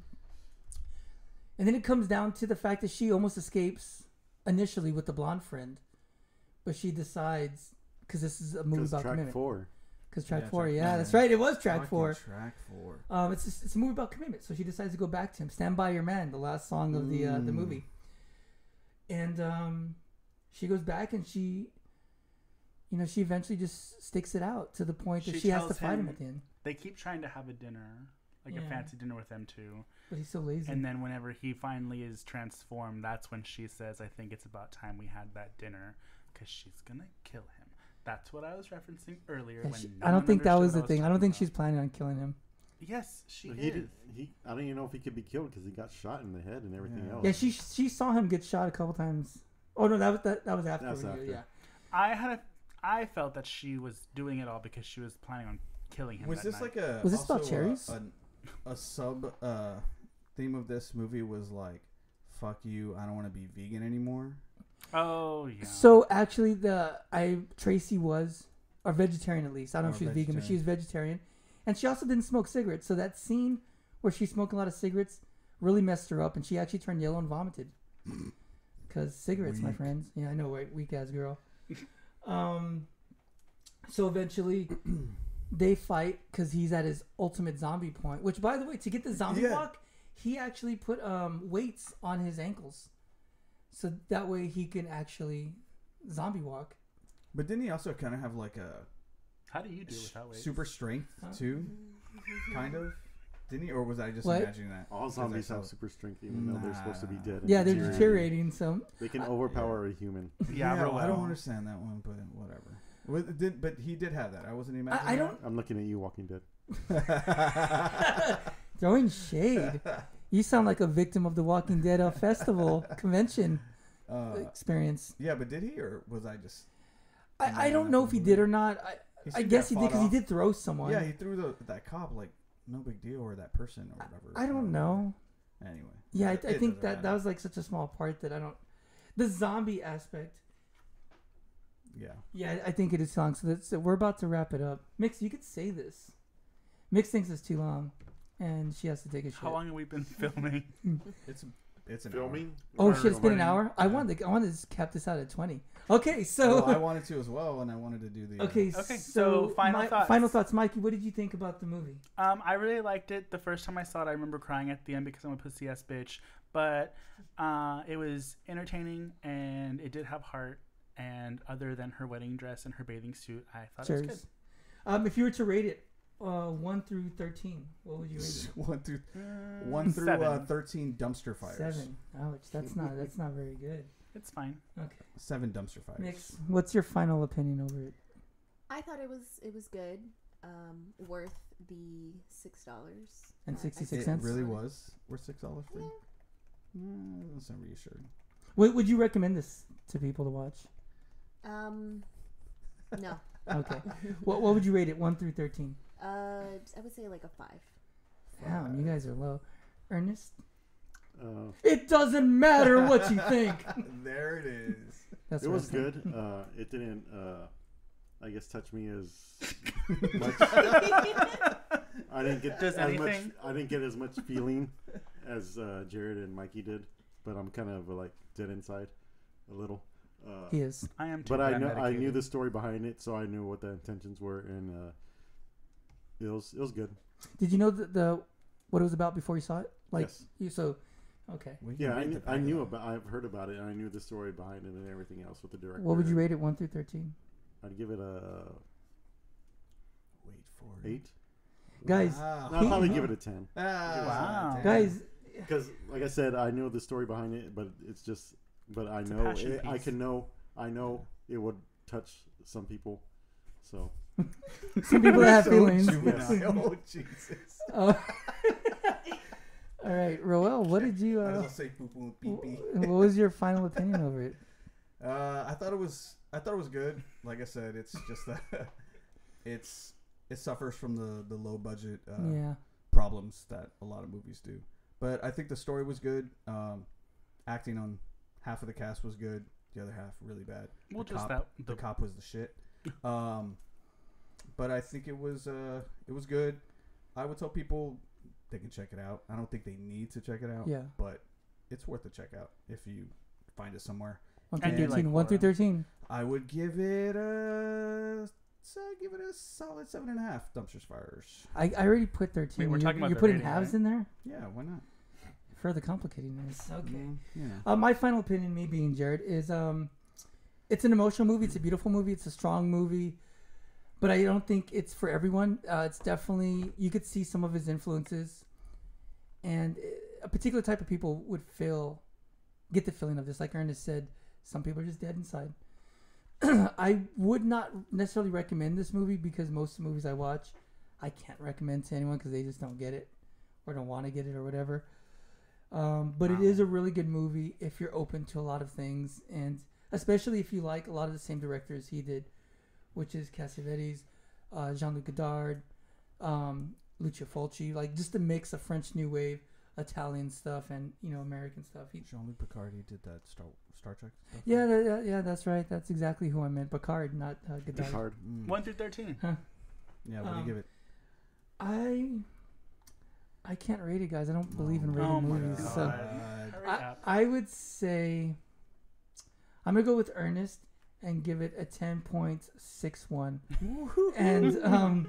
then it comes down to the fact that she almost escapes initially with the blonde friend, but she decides because this is a movie about track commitment. 4. Because track Yeah, 4, track yeah, four. that's right. It was track Fucking 4. Track 4. It's a movie about commitment. So she decides to go back to him. Stand by your man, the last song of the movie. And she goes back and she eventually just sticks it out to the point that she has to tells fight him at the end. They keep trying to have a dinner, like a Yeah. fancy dinner with them too. But he's so lazy. And then whenever he finally is transformed, that's when she says, I think it's about time we had that dinner because she's going to kill him. That's what I was referencing earlier. Yeah, When no I don't one think that was understood the what thing. I don't talking think about. she's planning on killing him. Yes, she He is. did. I don't even know if he could be killed because he got shot in the head and everything Yeah. else. Yeah, she saw him get shot a couple times. Oh no, that was after. That's you- after. Yeah. I felt that she was doing it all because she was planning on killing him. Was that this night. like a Was this about also cherries? A sub theme of this movie was like, fuck you, I don't want to be vegan anymore. Oh yeah. So actually, Tracy was a vegetarian at least. I don't know if Or she was vegan, but she was vegetarian, and she also didn't smoke cigarettes. So that scene where she smoked a lot of cigarettes really messed her up, and she actually turned yellow and vomited. Because cigarettes, my Weak. friends. Yeah, I know, right? Weak ass girl. So eventually, they fight because he's at his ultimate zombie point. Which, by the way, to get the zombie Yeah. walk, he actually put weights on his ankles, so that way he can actually zombie walk. But didn't he also kind of have like a How do you do without weights? super strength Huh? too? Kind of. Didn't he? Or was I just What? imagining that? All 'Cause I zombies saw have it. super strength, even though they're supposed to be dead. and Yeah, they're deteriorating. deteriorating. So They can overpower a human. Yeah, I don't Roel. understand that one, but whatever. But he did have that. I wasn't imagining. I don't I'm looking at you, Walking Dead. that. throwing shade. You sound like a victim of the Walking Dead festival convention experience. Yeah, but did he, or was I just? I don't know if he did or not. He I seemed guess to he have did because he fought did throw someone. Yeah, he threw that cop like no big deal, or that person or whatever. I don't know. Anyway. Yeah, I It think doesn't that matter. was like such a small part that I don't. The zombie aspect. Yeah. Yeah, I think it is long. So we're about to wrap it up. Mix, you could say this. Mix thinks it's too long, and she has to take a shit. How long have we been filming? It's an Filming? Oh Or shit! It's been an recording? hour. I wanted to cap this out at 20. Okay, Hour. so Well, I wanted to as well, and I wanted to do the. okay, Okay, so so final thoughts. Final thoughts, Mikey. What did you think about the movie? I really liked it. The first time I saw it, I remember crying at the end because I'm a pussy ass bitch. But it was entertaining and it did have heart. And other than her wedding dress and her bathing suit, I thought it was Cheers. good. If you were to rate it, 1 through 13, what would you rate it? one through 7. 13 dumpster fires. 7. Ouch, that's not very good. It's fine. Okay, 7 dumpster fires. Mix. What's your final opinion over it? I thought it was good. Worth the $6 And 66 It cents? really was worth $6 for you. Yeah. That's not reassuring. Would you recommend this to people to watch? No. Okay. What would you rate it? 1 through 13. I would say like a 5. Damn, you guys are low. Ernest? Uh, It doesn't matter what you think. There it is. That's it what was I said. good. It didn't, I guess, touch me as much. I didn't get Does as much. anything? I didn't get as much feeling as Jared and Mikey did, but I'm kind of like dead inside a little. He is. I am too. But I I'm know I knew medicated. the story behind it, so I knew what the intentions were, and it was good. Did you know the what it was about before you saw it? Like Yes. you so okay. We can Yeah, read the I back knew of about. I've heard about it, and I knew the story behind it and everything else with the director. What would you rate it 1 through 13? I'd give it a Wait for it. 8. Guys, Wow. No, I'd probably give it a 10. Wow. damn. Guys, Because, like I said, I know the story behind it, but it's just. But I It's a know passion it, I piece. can know. I know it would touch some people. So some people that have So feelings. juvenile. Oh, Jesus. All right, Roel, what did you? I was gonna say poo poo pee pee. What was your final opinion over it? I thought it was good. Like I said, it's just that it suffers from the low budget Yeah, problems that a lot of movies do. But I think the story was good. Acting on half of the cast was good. The other half really bad. Well, the just cop, that. the cop was the shit. But I think it was good. I would tell people they can check it out. I don't think they need to check it out. yeah. But it's worth a check out if you find it somewhere. 1 through And you 13. like 1 through horror. 13. I would give it a solid 7.5 dumpsters fires. I already put 13. Wait, we're talking about you're the putting rating, halves right? in there? Yeah, why not? Further complicating this. Okay. You know. My final opinion, me being Jared, is it's an emotional movie. It's a beautiful movie. It's a strong movie. But I don't think it's for everyone. It's definitely, you could see some of his influences. And a particular type of people would get the feeling of this. Like Ernest said, some people are just dead inside. I would not necessarily recommend this movie because most of the movies I watch, I can't recommend to anyone because they just don't get it or don't want to get it or whatever. But it is a really good movie if you're open to a lot of things, and especially if you like a lot of the same directors he did, which is Cassavetes, Jean-Luc Godard, Lucio Fulci, like just a mix of French New Wave, Italian stuff, and American stuff. Jean-Luc Picard, he did that Star Trek stuff. Yeah, that's right. That's exactly who I meant. Picard, not Godard. Picard. 1 through 13. Huh. Yeah, what do you give it? I can't rate it, guys. I don't believe in rating Oh my movies. God. So Hurry up. I would say I'm gonna go with Ernest and give it a 10.61. And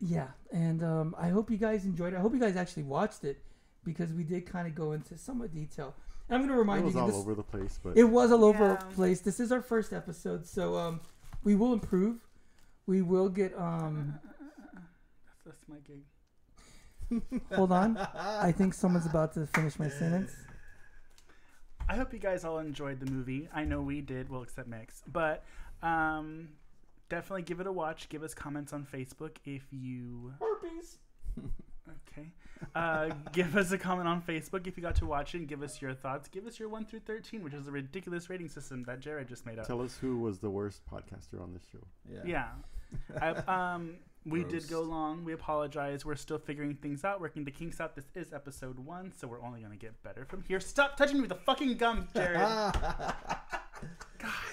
yeah, and I hope you guys enjoyed it. I hope you guys actually watched it because we did kind of go into somewhat detail. And I'm gonna It remind was you, all this, over the place, but it was all over Yeah. the place. This is our first episode, so we will improve. We will get That's my gig. hold on. I think someone's about to finish my sentence. I hope you guys all enjoyed the movie. I know we did, well, except Mix. But definitely give it a watch. Give us comments on Facebook if you... Herpes. Okay. Give us a comment on Facebook if you got to watch it and give us your thoughts. Give us your 1 through 13, which is a ridiculous rating system that Jared just made up. tell us who was the worst podcaster on this show. Yeah. Yeah. We did Roast. go long. We apologize. We're still figuring things out, working the kinks out. This is episode 1, so we're only going to get better from here. Stop touching me with the fucking gum, Jared.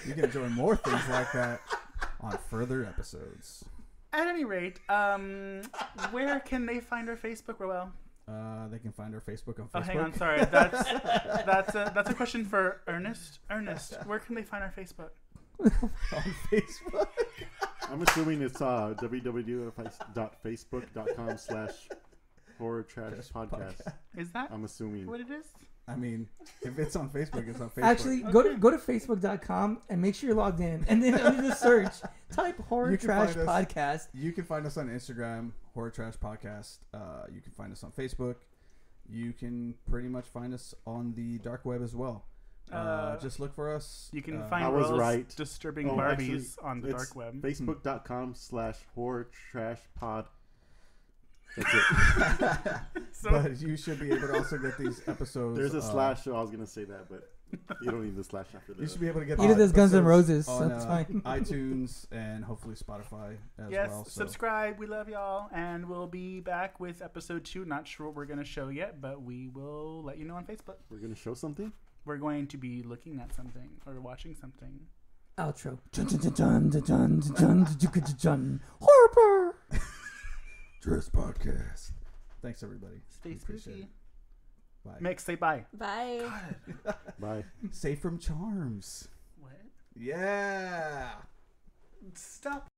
You can enjoy more things like that on further episodes. At any rate, where can they find our Facebook, Roel? They can find our Facebook on Facebook. Oh, hang on. Sorry. That's a question for Ernest. Ernest, where can they find our Facebook? On Facebook. I'm assuming it's www.facebook.com/horror trash podcast. Is that I'm assuming. what it is? I mean, if it's on Facebook, it's on Facebook. Actually, go to facebook.com and make sure you're logged in. And then under the search, type Horror You can Trash find us- Podcast. You can find us on Instagram, Horror Trash Podcast. You can find us on Facebook. You can pretty much find us on the dark web as well. Just look for us. You can I find was Roel's right. disturbing Oh, Barbies actually, on the it's dark web. Facebook.com/horror trash pod. That's it. So, But you should be able to also get these episodes. There's a slash, so I was gonna say that, but you don't need the slash after You that. should be able to get He did these this Guns N' episodes Roses, so on that's fine. iTunes and hopefully Spotify as yes, well. So. subscribe. We love y'all. And we'll be back with episode 2. Not sure what we're going to show yet, but we will let you know on Facebook. We're gonna show something. We're going to be looking at something or watching something. Outro. Dun, dun, dun, dun, dun, dun, dun, dun, dun, dun. Horror. Dress Podcast. Thanks, everybody. Stay We appreciate spooky. it. Bye. Mix, say bye. Bye. Bye. Safe from charms. What? Yeah. Stop.